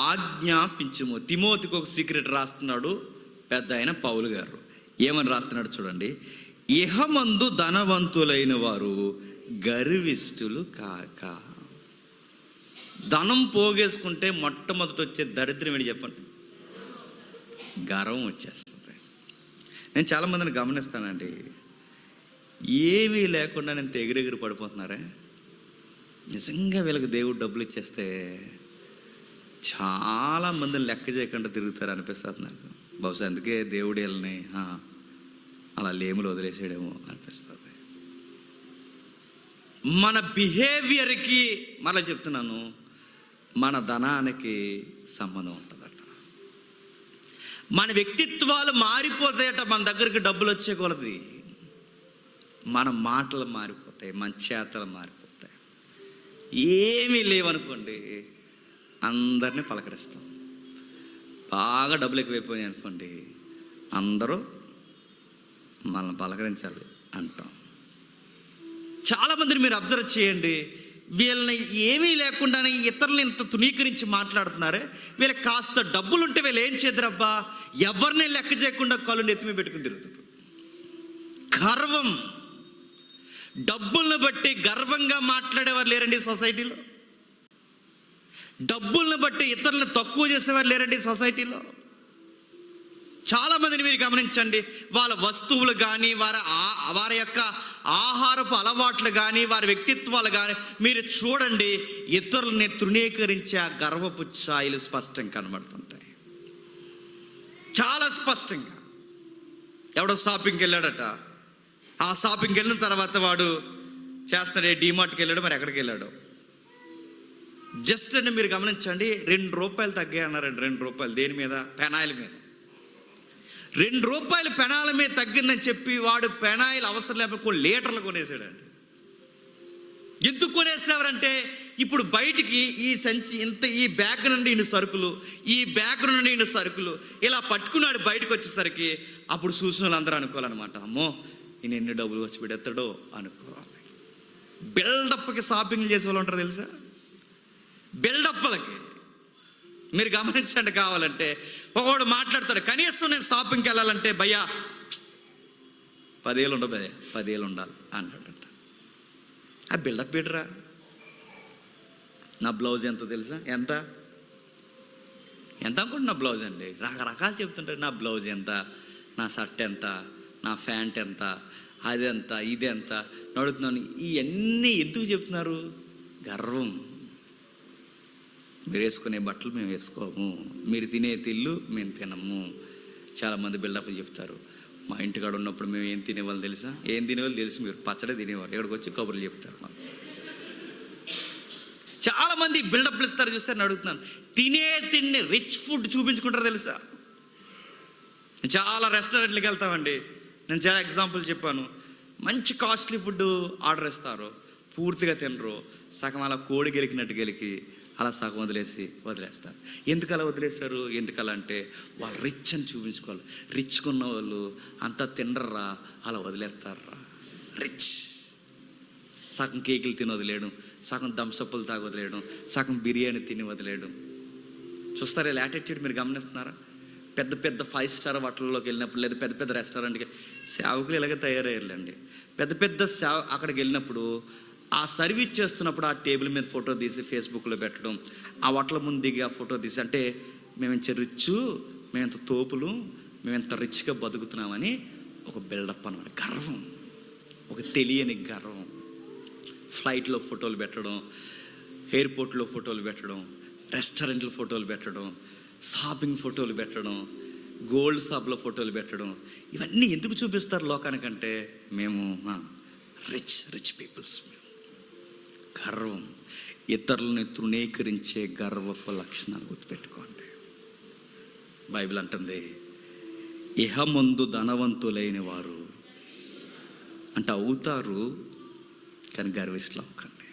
ఆజ్ఞాపించుము. తిమోతికి ఒక సీక్రెట్ రాస్తున్నాడు పెద్ద ఆయన పౌలు గారు. ఏమని రాస్తున్నాడు చూడండి, ఇహమందు ధనవంతులైన వారు గర్విష్ఠులు కాక. ధనం పోగేసుకుంటే మొట్టమొదటి వచ్చే దరిద్రం ఏంటి చెప్పండి? గర్వం వచ్చేస్తుంది. నేను చాలామందిని గమనిస్తానండి, ఏమీ లేకుండా నేను ఎగిరెగిరి పడిపోతున్నారే. నిజంగా వీళ్ళకి దేవుడు డబ్బులు ఇచ్చేస్తే చాలామందిని లెక్క చేయకుండా తిరుగుతారు అనిపిస్తుంది నాకు. బహుశా అందుకే దేవుడు వీళ్ళని అలా లేములు వదిలేసేయడేమో అనిపిస్తుంది. మన బిహేవియర్కి మళ్ళీ చెప్తున్నాను, మన ధనానికి సంబంధం ఉంటుందట. మన వ్యక్తిత్వాలు మారిపోతాయట మన దగ్గరికి డబ్బులు వచ్చే కొలది. మన మాటలు మారిపోతాయి, మన చేతలు మారిపోతాయి. ఏమీ లేవనుకోండి అందరినీ పలకరిస్తాం. బాగా డబ్బులు ఎక్కువైపోయినాయి అనుకోండి అందరూ మనల్ని పలకరించాలి అంటాం. చాలామందిని మీరు అబ్జర్వ్ చేయండి, వీళ్ళని ఏమీ లేకుండానే ఇతరులను ఇంత తునీకరించి మాట్లాడుతున్నారే. వీళ్ళకి కాస్త డబ్బులు ఉంటే వీళ్ళు ఏం చేద్దరబ్బా, ఎవరిని లెక్క చేయకుండా కళ్ళు నెత్తిమీ పెట్టుకుని తిరుగుతారు. గర్వం, డబ్బులను బట్టి గర్వంగా మాట్లాడేవారు లేరండి సొసైటీలో. డబ్బులను బట్టి ఇతరులను తక్కువ చేసేవారు లేరండి సొసైటీలో. చాలామందిని మీరు గమనించండి, వాళ్ళ వస్తువులు కానీ వారి యొక్క ఆహారపు అలవాట్లు కానీ వారి వ్యక్తిత్వాలు కానీ మీరు చూడండి, ఇతరులని తృణీకరించే ఆ గర్వపు ఛాయలు స్పష్టంగా కనబడుతుంటాయి. చాలా స్పష్టంగా. ఎవడో షాపింగ్కి వెళ్ళాడట, ఆ షాపింగ్కి వెళ్ళిన తర్వాత వాడు చేస్తాడే డీమార్ట్కి వెళ్ళాడు, మరి ఎక్కడికి వెళ్ళాడు జస్ట్ అంటే మీరు గమనించండి, ₹2 తగ్గాయి అన్నారండి. ₹2 దేని మీద? పెనాయిల్ మీద. ₹2 పెనాయిల్ మీద తగ్గిందని చెప్పి వాడు పెనాయిల్ అవసరం లేకపోతే కొన్ని లీటర్లు కొనేసాడండి. ఎందుకు కొనేసేవారంటే ఇప్పుడు బయటికి ఈ సంచి ఇంత, ఈ బ్యాగ్ నుండి ఇన్ని సరుకులు, ఈ బ్యాగ్ నుండి ఇన్ని సరుకులు ఇలా పట్టుకున్నాడు. బయటకు వచ్చేసరికి అప్పుడు చూసిన వాళ్ళందరూ అనుకోవాలన్నమాట, అమ్మో ఈయన ఎన్ని డబ్బులు వచ్చి పెడతాడో అనుకోవాలి. బిల్డప్కి షాపింగ్ చేసే వాళ్ళు ఉంటారు తెలుసా, బిల్డప్లకి. మీరు గమనించండి, కావాలంటే ఒకడు మాట్లాడతాడు, కనీసం నేను షాపింగ్కి వెళ్ళాలంటే భయ్యా 10,000 ఉండవు, 10,000 ఉండాలి అంటాడంట. ఆ బిల్డప్ పెట్టరా. నా బ్లౌజ్ ఎంత తెలుసా, ఎంత అనుకుంటు నా బ్లౌజ్ అండి, రకరకాలు చెప్తుంటారు. నా బ్లౌజ్ ఎంత, నా షర్ట్ ఎంత, నా ప్యాంట్ ఎంత, అదెంత, ఇదెంత నడుతున్నాను. ఇవన్నీ ఎందుకు చెప్తున్నారు? గర్వం. మీరు వేసుకునే బట్టలు మేము వేసుకోము, మీరు తినే తిల్లు మేము తినము. చాలామంది బిల్డప్లు చెప్తారు. మా ఇంటికాడ ఉన్నప్పుడు మేము ఏం తినేవాళ్ళు తెలుసా, ఏం తినేవాళ్ళు తెలుసు, మీరు పచ్చడి తినేవారు. ఎక్కడికి వచ్చి కబుర్లు చెప్తారు. మాకు చాలామంది బిల్డప్లు ఇస్తారు, చూస్తారని అడుగుతున్నాను. తిండి రిచ్ ఫుడ్ చూపించుకుంటారు తెలుసా. చాలా రెస్టారెంట్లకు వెళ్తామండి, నేను చాలా ఎగ్జాంపుల్ చెప్పాను. మంచి కాస్ట్లీ ఫుడ్ ఆర్డర్ ఇస్తారు, పూర్తిగా తినరు, సగం అలా కోడి గెలికినట్టు గెలికి అలా సగం వదిలేస్తారు. ఎందుకు అలా వదిలేస్తారు? ఎందుకలా అంటే వాళ్ళు రిచ్ అని చూపించుకోవాలి. రిచ్గా ఉన్న వాళ్ళు అంతా తినర్రా, అలా వదిలేస్తారా. రిచ్ సగం కేకులు తిని వదిలేయడం, సగం థమ్సప్లు తాగి వదిలేయడం, సగం బిర్యానీ తిని వదిలేయడం. చూస్తారా ఇలా యాటిట్యూడ్? మీరు గమనిస్తున్నారా? పెద్ద పెద్ద 5 స్టార్ హోటల్లోకి వెళ్ళినప్పుడు, లేదా పెద్ద పెద్ద రెస్టారెంట్కి సేవకులు ఇలాగే తయారయ్యారండి. పెద్ద అక్కడికి వెళ్ళినప్పుడు ఆ సర్వీస్ చేస్తున్నప్పుడు ఆ టేబుల్ మీద ఫోటో తీసి ఫేస్బుక్లో పెట్టడం, ఆ హోటల్ ముందు దిగి ఆ ఫోటో తీసి, అంటే మేము ఇంత రిచ్, మేము ఇంత తోపులు, మేము ఇంత రిచ్గా బతుకుతున్నామని ఒక బిల్డప్ అన్నమాట. గర్వం, ఒక తెలియని గర్వం. ఫ్లైట్లో ఫోటోలు పెట్టడం, ఎయిర్పోర్ట్లో ఫోటోలు పెట్టడం, రెస్టారెంట్లో ఫోటోలు పెట్టడం, షాపింగ్ ఫోటోలు పెట్టడం, గోల్డ్ షాప్లో ఫోటోలు పెట్టడం. ఇవన్నీ ఎందుకు చూపిస్తారు లోకానికంటే? మేము రిచ్ పీపుల్స్. గర్వం, ఇతరులని తృణీకరించే గర్వపు లక్షణాలు గుర్తుపెట్టుకోండి. బైబిల్ అంటుంది, ఇహమందు ధనవంతులైన వారు అంటే అవుతారు, కానీ గర్విష్ఠులు అవ్వకండి.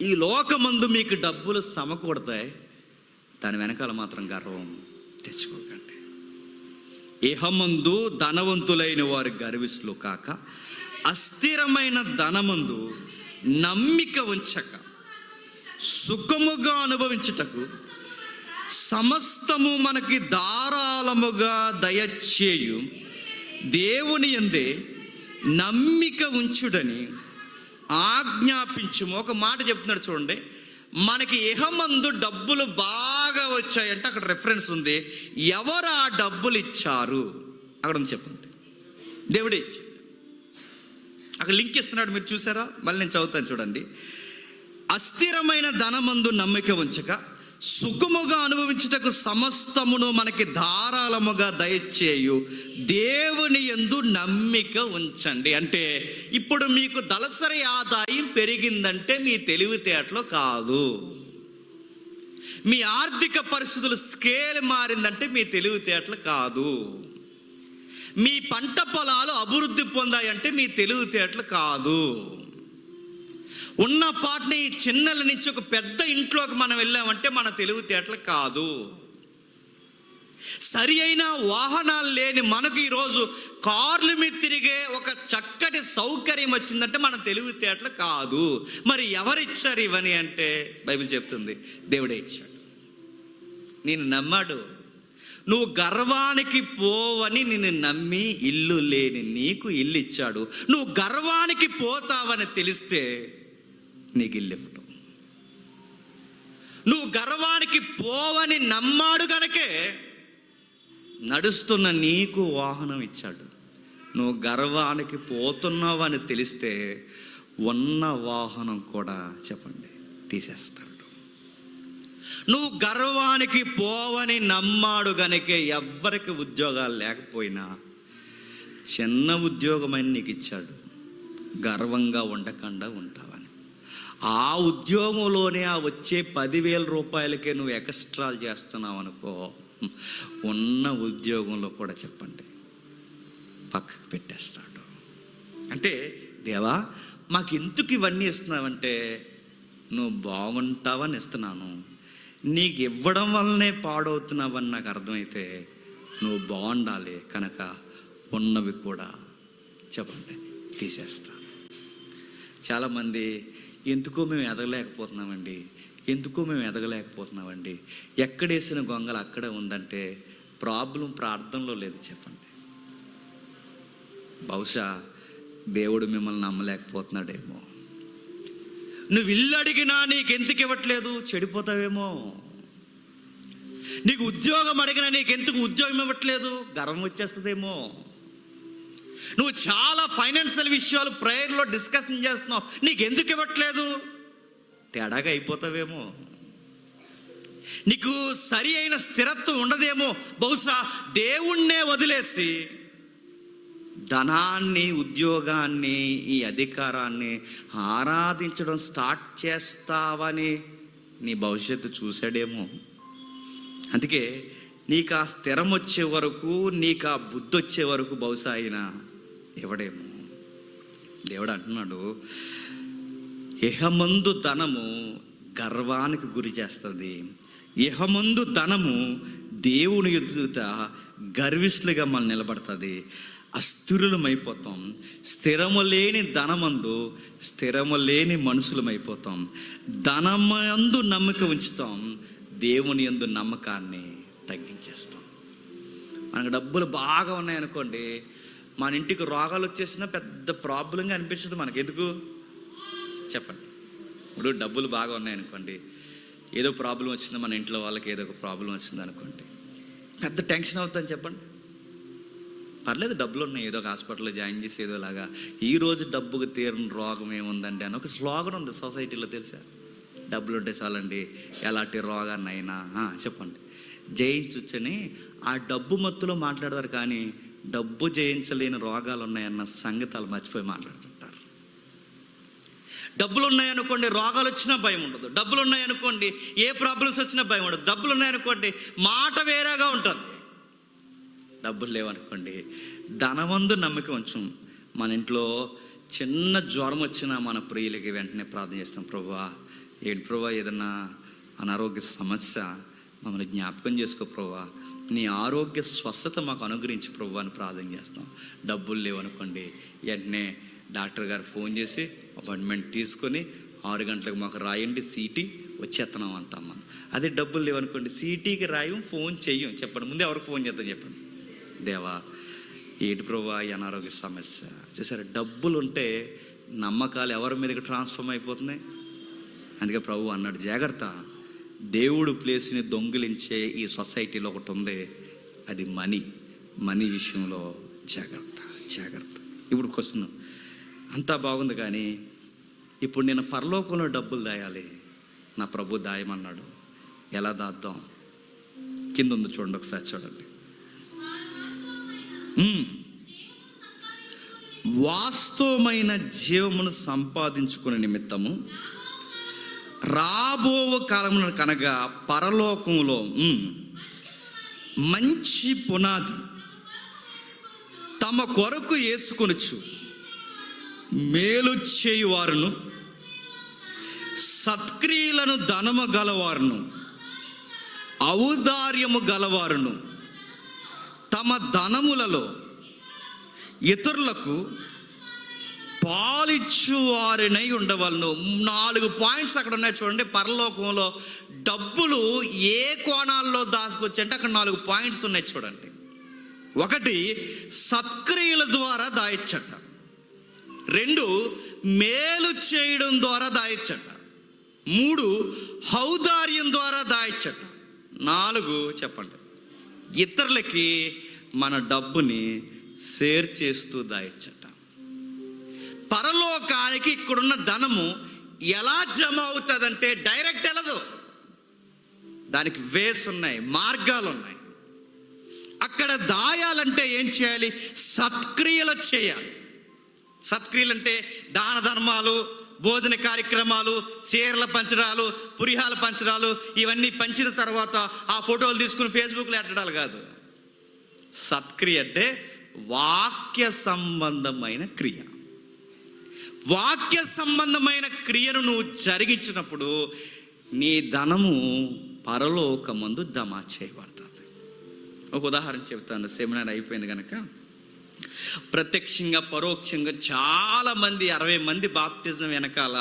ఈ లోకమందు మీకు డబ్బులు సమకూడతాయి, దాని వెనకాల మాత్రం గర్వం తెచ్చుకోకండి. ఇహమందు ధనవంతులైన వారు గర్విష్ఠులు కాక, అస్థిరమైన ధనమందు నమ్మిక ఉంచక, సుఖముగా అనుభవించుటకు సమస్తము మనకి ధారాళముగా దయచేయు దేవుని యందే నమ్మిక ఉంచుడని ఆజ్ఞాపించుము. ఒక మాట చెప్తున్నాడు చూడండి, మనకి ఇహమందు డబ్బులు బాగా వచ్చాయంటే అక్కడ రెఫరెన్స్ ఉంది. ఎవరు ఆ డబ్బులు ఇచ్చారు అక్కడ ఉంది చెప్పండి. దేవుడే ఇచ్చాడు. అక్కడ లింక్ ఇస్తున్నాడు, మీరు చూసారా? మళ్ళీ నేను చదువుతాను చూడండి. అస్థిరమైన ధనమందు నమ్మిక ఉంచక, సుఖముగా అనుభవించుటకు సమస్తమును మనకి ధారాళముగా దయచేయు దేవుని యందు నమ్మిక ఉంచండి. అంటే ఇప్పుడు మీకు దళసరి ఆదాయం పెరిగిందంటే మీ తెలివితేటలో కాదు. మీ ఆర్థిక పరిస్థితులు స్కేల్ మారిందంటే మీ తెలివితేటలు కాదు. మీ పంట పొలాలు అభివృద్ధి పొందాయంటే మీ తెలివితేటలు కాదు. ఉన్న పాటని చిన్నల నుంచి ఒక పెద్ద ఇంట్లోకి మనం వెళ్ళామంటే మన తెలివితేటలు కాదు. సరి అయిన వాహనాలు లేని మనకు ఈరోజు కార్ల మీద తిరిగే ఒక చక్కటి సౌకర్యం వచ్చిందంటే మన తెలివితేటలు కాదు. మరి ఎవరిచ్చారు ఇవని అంటే బైబిల్ చెప్తుంది, దేవుడే ఇచ్చాడు. నేను నమ్మాడు. నువ్వు గర్వానికి పోవని నిన్ను నమ్మి ఇల్లు లేని నీకు ఇల్లు ఇచ్చాడు. నువ్వు గర్వానికి పోతావని తెలిస్తే నీకు ఇల్లు ఇవ్వటం. నువ్వు గర్వానికి పోవని నమ్మాడు కనుకే నడుస్తున్న నీకు వాహనం ఇచ్చాడు. నువ్వు గర్వానికి పోతున్నావని తెలిస్తే ఉన్న వాహనం కూడా చెప్పండి తీసేస్తాడు. నువ్వు గర్వానికి పోవని నమ్మాడు గనుకే ఎవ్వరికి ఉద్యోగాలు లేకపోయినా చిన్న ఉద్యోగమైన నీకు ఇచ్చాడు, గర్వంగా ఉండకుండా ఉంటావని. ఆ ఉద్యోగంలోనే ఆ వచ్చే 10,000 రూపాయలకే నువ్వు ఎక్స్ట్రాలు చేస్తున్నావు అనుకో, ఉన్న ఉద్యోగంలో కూడా చెప్పండి పక్కకు పెట్టేస్తాడు. అంటే దేవా మాకు ఎందుకు ఇవన్నీ ఇస్తున్నావంటే నువ్వు బాగుంటావని ఇస్తున్నాను. నీకు ఇవ్వడం వల్లనే పాడవుతున్నావని నాకు అర్థమైతే నువ్వు బాగుండాలి కనుక ఉన్నవి కూడా చెప్పండి తీసేస్తా. చాలామంది ఎందుకో మేము ఎదగలేకపోతున్నామండి, ఎక్కడేసిన గొంగలు అక్కడే ఉందంటే ప్రాబ్లం ప్రార్థనలో లేదు. చెప్పండి, బహుశా దేవుడు మిమ్మల్ని నమ్మలేకపోతున్నాడేమో. నువ్వు ఇల్లు అడిగినా నీకు ఎందుకు ఇవ్వట్లేదు, చెడిపోతావేమో. నీకు ఉద్యోగం అడిగినా నీకెందుకు ఉద్యోగం ఇవ్వట్లేదు, గర్వం వచ్చేస్తుందేమో. నువ్వు చాలా ఫైనాన్షియల్ విషయాలు ప్రేయర్లో డిస్కషన్ చేస్తున్నావు, నీకెందుకు ఇవ్వట్లేదు, తేడాగా అయిపోతావేమో. నీకు సరి అయిన స్థిరత్వం ఉండదేమో. బహుశా దేవుణ్ణే వదిలేసి ధనాన్ని, ఉద్యోగాన్ని, ఈ అధికారాన్ని ఆరాధించడం స్టార్ట్ చేస్తావని నీ భవిష్యత్తు చూశాడేమో. అందుకే నీకు ఆ స్థిరం వచ్చే వరకు, నీకు ఆ బుద్ధి వచ్చే వరకు బహుశా ఆయన ఇవ్వడేమో. దేవుడు అంటున్నాడు, ఇహమందు ధనము గర్వానికి గురి చేస్తుంది, ఇహమందు ధనము దేవుని ఎదుట గర్విష్ఠులుగా మనం నిలబడుతుంది. అస్థిరులమైపోతాం. స్థిరము లేని ధనమందు స్థిరము లేని మనుషులమైపోతాం. ధనమందు నమ్మకం ఉంచుతాం, దేవుని యందు నమ్మకాన్ని తగ్గించేస్తాం. మనకు డబ్బులు బాగా ఉన్నాయనుకోండి, మన ఇంటికి రోగాలు వచ్చేసినా పెద్ద ప్రాబ్లంగా అనిపించదు మనకి. ఎందుకు చెప్పండి? ఇప్పుడు డబ్బులు బాగా ఉన్నాయనుకోండి, ఏదో ప్రాబ్లం వచ్చింది, మన ఇంట్లో వాళ్ళకి ఏదో ఒక ప్రాబ్లం వచ్చింది అనుకోండి, పెద్ద టెన్షన్ అవుతుందని చెప్పండి. పర్లేదు, డబ్బులు ఉన్నాయి, ఏదో ఒక హాస్పిటల్లో జాయిన్ చేసి ఏదోలాగా. ఈరోజు డబ్బుకు తీరని రోగం ఏముందండి అని ఒక స్లోగన్ ఉంది సొసైటీలో, తెలుసా? డబ్బులు ఉంటే చాలండి ఎలాంటి రోగాన్నైనా చెప్పండి జయించొచ్చని. ఆ డబ్బు మత్తులో మాట్లాడతారు, కానీ డబ్బు జయించలేని రోగాలు ఉన్నాయన్న సంగతాలు మర్చిపోయి మాట్లాడుతుంటారు. డబ్బులు ఉన్నాయనుకోండి రోగాలు వచ్చినా భయం ఉండదు, డబ్బులు ఉన్నాయనుకోండి ఏ ప్రాబ్లమ్స్ వచ్చినా భయం ఉండదు, డబ్బులు ఉన్నాయనుకోండి మాట వేరేగా ఉంటుంది. డబ్బులు లేవనుకోండి ధనమందు నమ్మకం ఉంచం. మన ఇంట్లో చిన్న జ్వరం వచ్చినా మన ప్రియులకి వెంటనే ప్రార్థన చేస్తాం, ప్రభువా ఏంటి ప్రభువా ఏదన్నా అనారోగ్య సమస్య మమ్మల్ని జ్ఞాపకం చేసుకో ప్రభువా, నీ ఆరోగ్య స్వస్థత మాకు అనుగ్రహించి ప్రభువా అని ప్రార్థన చేస్తాం. డబ్బులు లేవనుకోండి వెంటనే డాక్టర్ గారు ఫోన్ చేసి అపాయింట్మెంట్ తీసుకొని 6 గంటలకు మాకు రాయండి సీటీ, వచ్చేస్తున్నాం అంటాం మనం. అదే డబ్బులు లేవనుకోండి సీటీకి రాయం, ఫోన్ చెయ్యం. చెప్పండి, ముందే ఎవరికి ఫోన్ చేద్దాం చెప్పండి, దేవా ఏంటి ప్రభువా ఈ అనారోగ్య సమస్య. చూసారా, డబ్బులు ఉంటే నమ్మకాలు ఎవరి మీదకి ట్రాన్స్ఫార్మ్ అయిపోతున్నాయి. అందుకే ప్రభు అన్నాడు, జాగ్రత్త, దేవుడు ప్లేస్ని దొంగిలించే ఈ సొసైటీలో ఒకటి ఉంది, అది మనీ విషయంలో జాగ్రత్త. ఇప్పుడు క్వశ్చన్ అంతా బాగుంది, కానీ ఇప్పుడు నేను పరలోకంలో డబ్బులు దాయాలి, నా ప్రభు దాయమన్నాడు. ఎలా దాద్దాం? కింద ఉంది చూడండి, ఒకసారి చూడండి. వాస్తవమైన జీవమును సంపాదించుకునే నిమిత్తము రాబో కాలమున కనగా పరలోకములో మంచి పునాది తమ కొరకు వేసుకొనొచ్చు మేలు చేయువారును సత్క్రియలను ధనము గలవారును ఔదార్యము గలవారును తమ ధనములలో ఇతరులకు పాలిచ్చువారినై ఉండవలను. 4 పాయింట్స్ అక్కడ ఉన్నాయి చూడండి. పరలోకంలో డబ్బులు ఏ కోణాల్లో దాచుకొచ్చి అంటే అక్కడ 4 పాయింట్స్ ఉన్నాయి చూడండి. 1, సత్క్రియల ద్వారా దాయచ్చట. 2, మేలు చేయడం ద్వారా దాయచ్చట. 3, ఔదార్యం ద్వారా దాయచ్చట. 4, చెప్పండి, ఇతరులకి మన డబ్బుని షేర్ చేస్తూ దాయచ్చట. పరలోకానికి ఇక్కడున్న ధనము ఎలా జమ అవుతుందంటే డైరెక్ట్ వెళ్ళదు, దానికి వేస్ ఉన్నాయి, మార్గాలు ఉన్నాయి. అక్కడ దాయాలంటే ఏం చేయాలి? సత్క్రియలు చేయాలి. సత్క్రియలు అంటే దాన ధర్మాలు, భోజన కార్యక్రమాలు, చీరల పంచడాలు, పురిహాల పంచడాలు, ఇవన్నీ పంచిన తర్వాత ఆ ఫోటోలు తీసుకుని ఫేస్బుక్లో ఎట్టడాలు కాదు. సత్క్రియ అంటే వాక్య సంబంధమైన క్రియ. వాక్య సంబంధమైన క్రియను నువ్వు జరిగించినప్పుడు నీ ధనము పరలోకమందు జమ చేయబడుతుంది. ఒక ఉదాహరణ చెప్తాను. సెమినార్ అయిపోయింది కనుక ప్రత్యక్షంగా పరోక్షంగా చాలామంది 60 మంది బాప్టిజం వెనకాల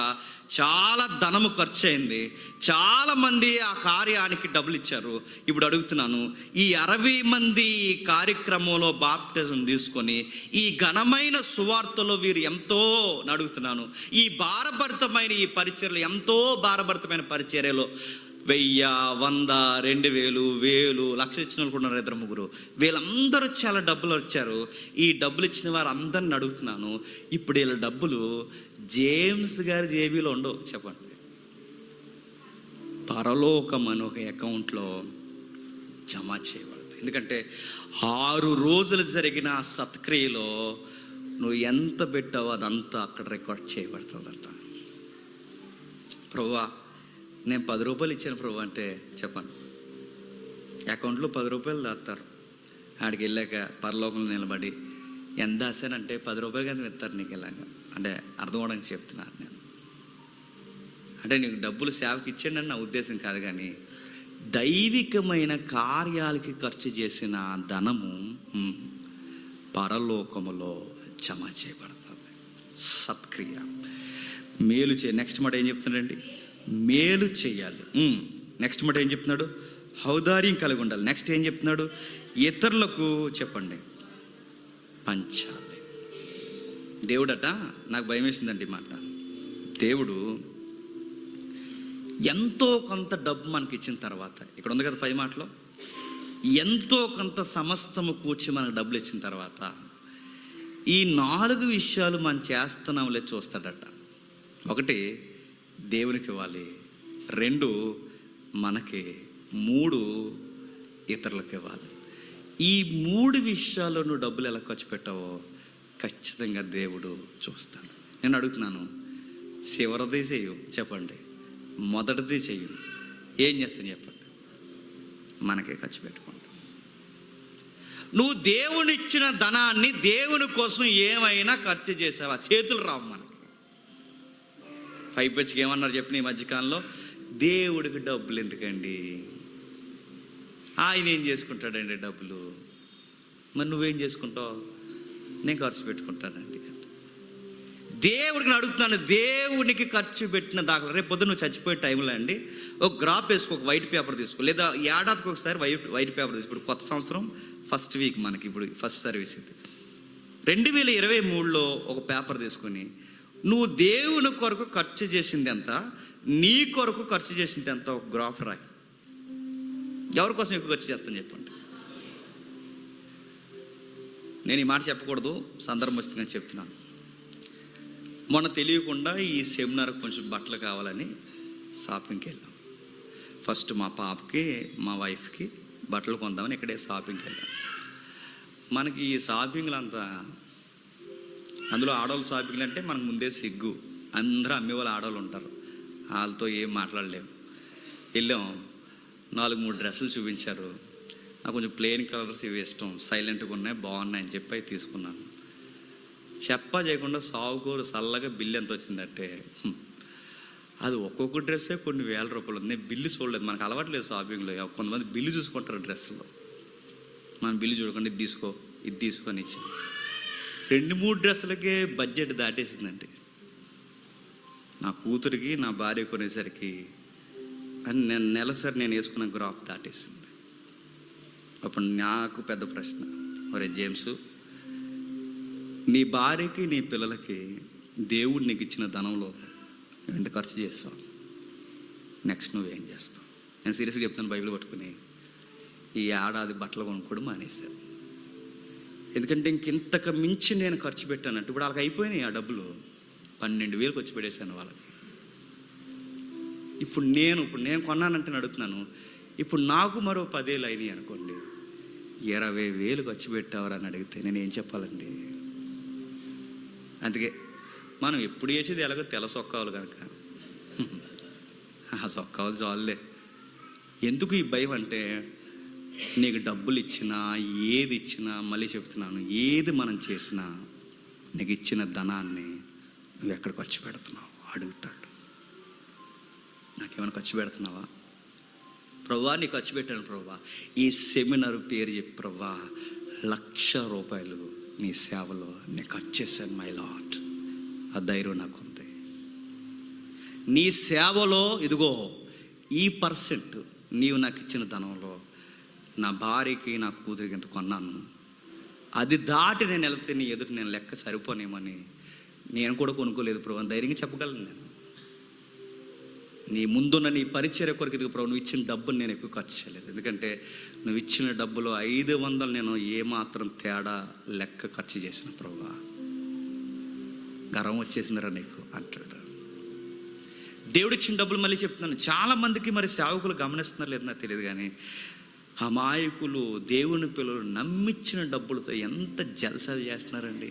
చాలా ధనము ఖర్చు అయింది. చాలామంది ఆ కార్యానికి డబ్బులు ఇచ్చారు. ఇప్పుడు అడుగుతున్నాను, ఈ 60 మంది ఈ కార్యక్రమంలో బాప్టిజం తీసుకొని ఈ ఘనమైన సువార్తలో వీరు ఎంతో అడుగుతున్నాను, ఈ భారభరితమైన ఈ పరిచర్యలు, ఎంతో భారభరితమైన పరిచర్యలో 1000, 100, 2000, 1000, 1,00,000 ఇచ్చిన వాళ్ళు కూడా 2, 3 వీళ్ళందరూ చాలా డబ్బులు వచ్చారు. ఈ డబ్బులు ఇచ్చిన వారు అందరిని అడుగుతున్నాను, ఇప్పుడు వీళ్ళ డబ్బులు జేమ్స్ గారి జేబీలో ఉండవు. చెప్పండి, పరలోకం అని ఒక అకౌంట్లో జమ చేయబడుతుంది. ఎందుకంటే 6 రోజులు జరిగిన ఆ సత్క్రియలో నువ్వు ఎంత పెట్టావో అదంతా అక్కడ రికార్డ్ చేయబడుతుందట. ప్రభువా, నేను 10 రూపాయలు ఇచ్చాను ప్రభు అంటే చెప్పండి, అకౌంట్లో 10 రూపాయలు దాస్తారు. ఆడికి వెళ్ళాక పరలోకంలో నిలబడి ఎంత దాసానంటే 10 రూపాయలు కానీ ఇస్తారు నీకు. ఇలాగా అంటే అర్థం అవడానికి చెప్తున్నాను నేను. అంటే నీకు డబ్బులు సేవకి ఇచ్చాను అని నా ఉద్దేశం కాదు, కానీ దైవికమైన కార్యాలకి ఖర్చు చేసిన ధనము పరలోకములో జమ చేయబడుతుంది. సత్క్రియ, మేలు నెక్స్ట్ మాట ఏం చెప్తున్నాడండి? మేలు చేయాలి. నెక్స్ట్ మాట ఏం చెప్తున్నాడు? ఔదార్యం కలిగి ఉండాలి. నెక్స్ట్ ఏం చెప్తున్నాడు? ఇతరులకు చెప్పండి పంచాలి. దేవుడట, నాకు భయం వేసిందండి ఈ మాట. దేవుడు ఎంతో కొంత డబ్బు మనకి ఇచ్చిన తర్వాత, ఇక్కడ ఉంది కదా పై మాటలో, ఎంతో కొంత సమస్తము కూర్చి మనకు డబ్బులు ఇచ్చిన తర్వాత ఈ 4 విషయాలు మనం చేస్తున్నాంలే చూస్తాడట. 1, దేవునికి ఇవ్వాలి. 2, మనకి. 3, ఇతరులకు ఇవ్వాలి. ఈ 3 విషయాల్లో నువ్వు డబ్బులు ఎలా ఖర్చు పెట్టావో ఖచ్చితంగా దేవుడు చూస్తాడు. నేను అడుగుతున్నాను, చివరిది చెయ్యు చెప్పండి, మొదటిది చెయ్యు, ఏం చేస్తాను చెప్పండి? మనకే ఖర్చు పెట్టుకుంటాం. నువ్వు దేవునిచ్చిన ధనాన్ని దేవుని కోసం ఏమైనా ఖర్చు చేసావా? చేతులు రావు మనకి. పైపెచ్చికి ఏమన్నారు చెప్పిన ఈ మధ్యకాలంలో, దేవుడికి డబ్బులు ఎందుకండి, ఆయన ఏం చేసుకుంటాడండి డబ్బులు, మరి నువ్వేం చేసుకుంటావు? నేను ఖర్చు పెట్టుకుంటానండి. దేవుడికి అడుగుతున్నాను, దేవునికి ఖర్చు పెట్టిన దాఖలు రేపు పొద్దున్న నువ్వు చచ్చిపోయే టైంలో అండి ఒక గ్రాఫ్ వేసుకో, ఒక వైట్ పేపర్ తీసుకో, లేదా ఏడాదికి ఒకసారి వైట్ పేపర్ తీసుకో. ఇప్పుడు కొత్త సంవత్సరం ఫస్ట్ వీక్ మనకి, ఇప్పుడు ఫస్ట్ సర్వీస్ ఇది 2023లో ఒక పేపర్ తీసుకొని నువ్వు దేవుని కొరకు ఖర్చు చేసింది ఎంత, నీ కొరకు ఖర్చు చేసింది ఎంత, ఒక గ్రాఫ్ రాయి. ఎవరి కోసం ఎక్కువ ఖర్చు చేస్తాను చెప్పండి. నేను ఈ మాట చెప్పకూడదు, సందర్భం వస్తుందని చెప్తున్నాను. మొన్న తెలియకుండా ఈ సెమినార్ కొంచెం బట్టలు కావాలని షాపింగ్కి వెళ్ళాం. ఫస్ట్ మా పాపకి మా వైఫ్కి బట్టలు కొందామని ఇక్కడే షాపింగ్కి వెళ్ళాం. మనకి ఈ షాపింగ్లు అంతా, అందులో ఆడవాళ్ళు షాపింగ్లు అంటే మనకు ముందే సిగ్గు. అందరూ అమ్మేవాళ్ళు ఆడవాళ్ళు ఉంటారు, వాళ్ళతో ఏం మాట్లాడలేము. వెళ్ళాం, 4-3 డ్రెస్సులు చూపించారు. నాకు కొంచెం ప్లెయిన్ కలర్స్ ఇవి ఇష్టం, సైలెంట్గా ఉన్నాయి, బాగున్నాయి అని చెప్పి తీసుకున్నాను. చేయకుండా సావుకోరు చల్లగా బిల్లు ఎంత వచ్చిందంటే, అది ఒక్కొక్క డ్రెస్సే కొన్ని వేల రూపాయలు ఉంది. నేను బిల్లు చూడలేదు, మనకు అలవాట్లేదు షాపింగ్లో. కొంతమంది బిల్లు చూసుకుంటారు డ్రెస్సులో. మనం బిల్లు చూడకుండా ఇది తీసుకో, ఇది తీసుకొని ఇచ్చాం. 2-3 డ్రెస్సులకే బడ్జెట్ దాటేసిందండి. నా కూతురికి నా భార్య కొనేసరికి నేను నెలసరి నేను వేసుకున్న గ్రాఫ్ దాటేసింది. అప్పుడు నాకు పెద్ద ప్రశ్న, ఒరే జేమ్స్, నీ భార్యకి నీ పిల్లలకి దేవుడు నీకు ఇచ్చిన ధనంలో నువ్వు ఎంత ఖర్చు చేస్తావు? నెక్స్ట్ నువ్వేం చేస్తావు? నేను సీరియస్గా చెప్తాను, బైబిల్ పట్టుకుని ఈ ఏడాది బట్టలు కొనుక్కోవడం మానేశాను. ఎందుకంటే ఇంతకు మించి నేను ఖర్చు పెట్టానంటే ఇప్పుడు వాళ్ళకి అయిపోయినాయి ఆ డబ్బులు. 12,000 ఖర్చు పెట్టేశాను వాళ్ళకి. ఇప్పుడు నేను కొన్నానంటే అడుగుతున్నాను, ఇప్పుడు నాకు మరో 10,000 అయినాయి అనుకోండి, 20,000 ఖర్చు పెట్టావరని అడిగితే నేను ఏం చెప్పాలండి? అందుకే మనం ఎప్పుడు చేసేది ఎలాగో తెల్ల సొక్కావాలి కనుక ఆ సొక్కాలు చాలులే. ఎందుకు ఈ భయం అంటే, నీకు డబ్బులు ఇచ్చినా ఏది ఇచ్చినా, మళ్ళీ చెప్తున్నాను, ఏది మనం చేసినా నీకు ఇచ్చిన ధనాన్ని నువ్వు ఎక్కడ ఖర్చు పెడుతున్నావు అడుగుతాడు. నాకేమైనా ఖర్చు పెడుతున్నావా? ప్రభువా నీ ఖర్చు పెట్టాను ప్రభువా, ఈ సెమినార్ పేరు చెప్పి ప్రభువా 1,00,000 రూపాయలు నీ సేవలో నేను ఖర్చు చేశాను మై లార్డ్. ఆ ధైర్యం నాకు ఉంది. నీ సేవలో ఇదిగో ఈ పర్సెంట్ నీవు నాకు ఇచ్చిన ధనంలో నా భార్యకి నా కూతురికి ఎంత కొన్నాను, అది దాటి నేను వెళ్తే నీ ఎదుటి నేను లెక్క సరిపోనేమని నేను కూడా కొనుక్కోలేదు ప్రభు అని ధైర్యంగా చెప్పగలను. నేను నీ ముందున్న నీ పరిచర్య కొరకు ఇదిగో ప్రభు నువ్వు ఇచ్చిన డబ్బుని నేను ఎక్కువ ఖర్చు చేయలేదు, ఎందుకంటే నువ్వు ఇచ్చిన డబ్బులో 500 నేను ఏమాత్రం తేడా లెక్క ఖర్చు చేసిన ప్రభు. గర్వం వచ్చేసిందిరా నీకు అంటాడు. దేవుడు ఇచ్చిన డబ్బులు మళ్ళీ చెప్తున్నాను, చాలామందికి మరి సేవకులు గమనిస్తున్నారు లేదు నాకు తెలియదు, కానీ అమాయకులు దేవుని పిల్లలు నమ్మించిన డబ్బులతో ఎంత జల్సాలు చేస్తున్నారండి.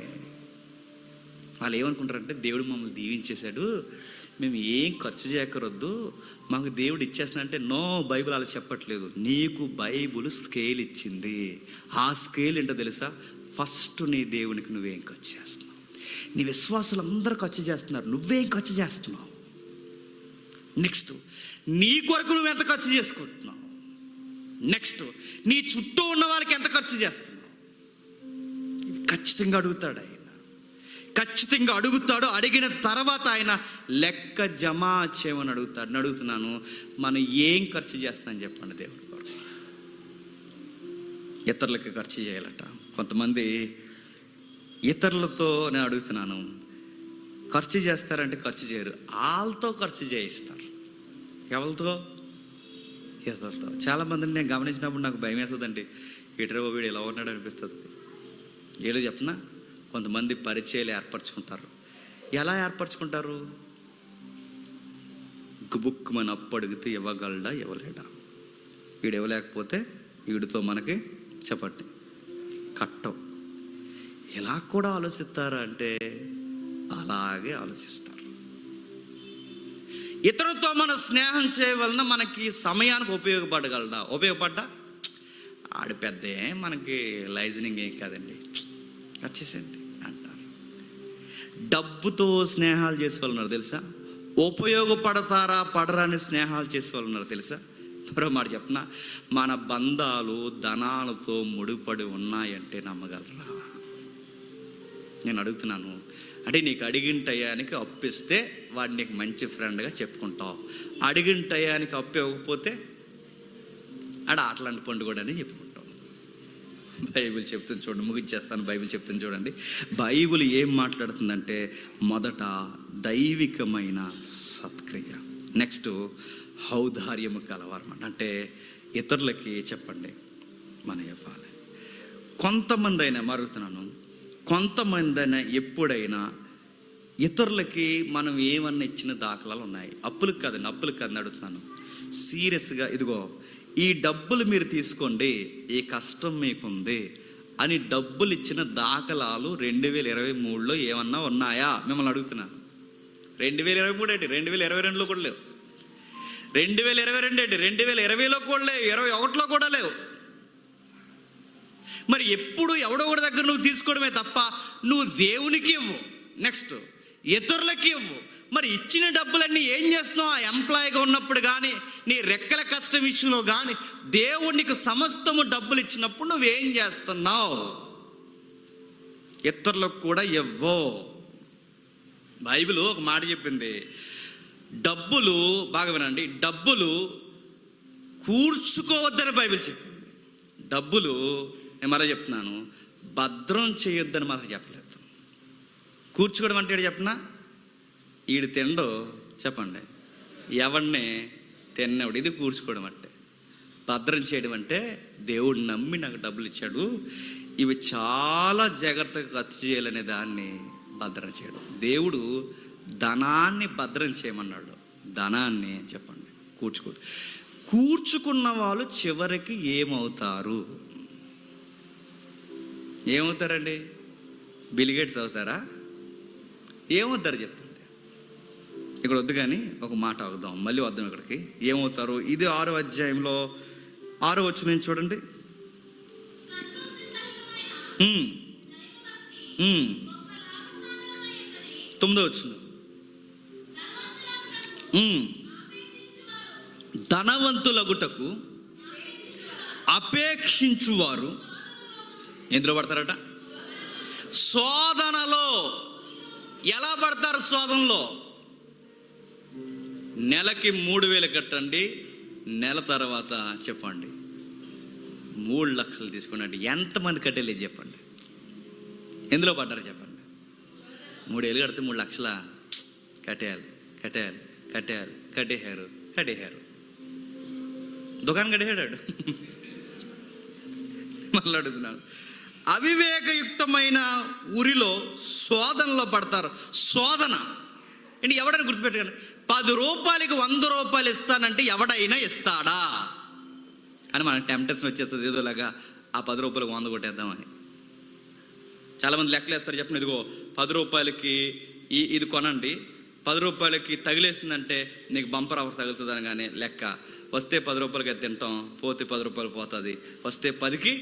వాళ్ళు ఏమనుకుంటారంటే దేవుడు మమ్మల్ని దీవించేశాడు, మేము ఏం ఖర్చు చేయకరొద్దు, మాకు దేవుడు ఇచ్చేస్తున్నా. నో, బైబిల్ అలా చెప్పట్లేదు. నీకు బైబిల్ స్కేల్ ఇచ్చింది. ఆ స్కేల్ ఏంటో తెలుసా? ఫస్ట్ నీ దేవునికి నువ్వేం ఖర్చు చేస్తున్నావు. నీ విశ్వాసులు అందరూ ఖర్చు చేస్తున్నారు, నువ్వేం ఖర్చు చేస్తున్నావు. నెక్స్ట్ నీ కొరకు నువ్వు ఎంత ఖర్చు చేసుకుంటున్నావు. నెక్స్ట్ నీ చుట్టూ ఉన్న వాళ్ళకి ఎంత ఖర్చు చేస్తున్నావు. ఖచ్చితంగా అడుగుతాడు ఆయన, ఖచ్చితంగా అడుగుతాడు. అడిగిన తర్వాత ఆయన లెక్క జమ చేయమని అడుగుతాడు. అడుగుతున్నాను, మనం ఏం ఖర్చు చేస్తున్నాం చెప్పండి దేవుడి కొరకు. ఇతరులకి ఖర్చు చేయాలట. కొంతమంది ఇతరులతో నేను అడుగుతున్నాను, ఖర్చు చేస్తారంటే ఖర్చు చేయరు, వాళ్ళతో ఖర్చు చేయిస్తారు. ఎవరితో? ఇతరులతో. చాలామందిని నేను గమనించినప్పుడు నాకు భయం వేస్తుందండి. ఇటరో వీడు ఎలా ఉన్నాడు అనిపిస్తుంది. ఏదో చెప్పనా, కొంతమంది పరిచయాలు ఏర్పరచుకుంటారు. ఎలా ఏర్పరచుకుంటారు? గుబుక్కుమని అప్పు అడిగితే ఇవ్వగలడా ఇవ్వలేడా, వీడు ఇవ్వలేకపోతే వీడితో మనకి చెప్పండి కట్టం. ఎలా కూడా ఆలోచిస్తారా అంటే అలాగే ఆలోచిస్తారు. ఇతరులతో మనం స్నేహం చేయవలన మనకి సమయానికి ఉపయోగపడ్డా ఆడి పెద్దే మనకి లైజనింగ్ ఏం కాదండి, వచ్చేసండి అంటారు. డబ్బుతో స్నేహాలు చేసే వాళ్ళు ఉన్నారు తెలుసా? ఉపయోగపడతారా పడరా అని స్నేహాలు చేసే వాళ్ళు ఉన్నారు తెలుసా? మరో మాట చెప్పనా, మన బంధాలు ధనాలతో ముడిపడి ఉన్నాయంటే నమ్మగలరా? నేను అడుగుతున్నాను. అంటే నీకు అడిగిన టయానికి అప్పిస్తే వాడు నీకు మంచి ఫ్రెండ్గా చెప్పుకుంటావు, అడిగిన టయానికి అప్పు ఇవ్వకపోతే ఆడ ఆటలాంటి పండుగ అని చెప్పుకుంటాం. బైబిల్ చెప్తుంది చూడండి, ముగించేస్తాను. బైబిల్ చెప్తుంది చూడండి. బైబిల్ ఏం మాట్లాడుతుందంటే మొదట దైవికమైన సత్క్రియ, నెక్స్ట్ ఔదార్యము కలవారమాట. అంటే ఇతరులకి చెప్పండి మనం ఇవ్వాలి. కొంతమంది అయినా మరుగుతున్నాను, కొంతమంది అయినా ఎప్పుడైనా ఇతరులకి మనం ఏమన్నా ఇచ్చిన దాఖలాలు ఉన్నాయి. అప్పులకు కాదండి అడుగుతున్నాను సీరియస్గా. ఇదిగో ఈ డబ్బులు మీరు తీసుకోండి, ఈ కష్టం మీకుంది అని డబ్బులు ఇచ్చిన దాఖలాలు 2023లో ఏమన్నా ఉన్నాయా మిమ్మల్ని అడుగుతున్నాను. 2023 ఏంటి, 2022లో కూడా లేవు. 2022 ఏంటి, 2020లో కూడా లేవు, 2021లో కూడా లేవు. మరి ఎప్పుడు ఎవడో ఒకటి దగ్గర నువ్వు తీసుకోవడమే తప్ప నువ్వు దేవునికి ఇవ్వు, నెక్స్ట్ ఇతరులకి ఇవ్వు. మరి ఇచ్చిన డబ్బులన్నీ ఏం చేస్తున్నావు? ఆ ఎంప్లాయీగా ఉన్నప్పుడు కానీ, నీ రెక్కల కష్టం విషయంలో కానీ, దేవునికి సమస్తము డబ్బులు ఇచ్చినప్పుడు నువ్వేం చేస్తున్నావు? ఇతరులకు కూడా ఇవ్వు. బైబిల్ ఒక మాట చెప్పింది, డబ్బులు బాగా వినండి, డబ్బులు కూర్చుకోవద్దని బైబిల్ చెప్పింది. డబ్బులు నేను మరో చెప్తున్నాను, భద్రం చేయొద్దని మాత్రం చెప్పలేదు. కూర్చుకోవడం అంటే చెప్పనా, ఈడు తిండో చెప్పండి, ఎవరిని తిన్నవాడు, ఇది కూర్చుకోవడం అంటే. భద్రం చేయడం అంటే దేవుడు నమ్మి నాకు డబ్బులు ఇచ్చాడు, ఇవి చాలా జాగ్రత్తగా ఖర్చు చేయాలనే దాన్ని భద్రం చేయడం. దేవుడు ధనాన్ని భద్రం చేయమన్నాడు, ధనాన్ని చెప్పండి కూర్చుకున్న వాళ్ళు చివరికి ఏమవుతారు? ఏమవుతారండి? బిల్ గేట్స్ అవుతారా? ఏమవుతారు చెప్పండి. ఇక్కడ వద్దు కానీ ఒక మాట అవుదాం, మళ్ళీ వద్దాం ఇక్కడికి. ఏమవుతారు? ఇది 6వ అధ్యాయంలో 6వ వచనం చూడండి. 9వ వచనం. ధనవంతులగుటకు అపేక్షించువారు ఎందులో పడతారట? శోధనలో. ఎలా పడతారు శోధనలో? నెలకి 3,000 కట్టండి, నెల తర్వాత చెప్పండి 3 లక్షలు తీసుకోండి. ఎంతమంది కట్టేలేదు చెప్పండి? ఎందులో పడ్డారు చెప్పండి? 3 ఏళ్ళు కడితే 3 లక్షల కట్టేశారు. దుకాణం కట్టేశాడు. మళ్ళీ అడుగుతున్నాడు. అవివేకయుక్తమైన ఊరిలో శోధనలో పడతారు. శోధన అంటే ఎవడైనా గుర్తుపెట్టండి, 10 రూపాయలకి 100 రూపాయలు ఇస్తానంటే ఎవడైనా ఇస్తాడా అని మనకు టెంప్టేషన్ వచ్చేస్తుంది. ఏదోలాగా ఆ 10 రూపాయలకు 100 కొట్టేద్దామని. చాలామంది లెక్కలు వేస్తారు. చెప్పండి, ఇదిగో 10 రూపాయలకి ఇది కొనండి, 10 రూపాయలకి తగిలేసిందంటే నీకు బంపర్ ఆఫర్ తగులుతుంది అనగానే లెక్క. వస్తే 10 రూపాయలకి అది తింటాం, పోతే 10 రూపాయలు పోతుంది, వస్తే 10కి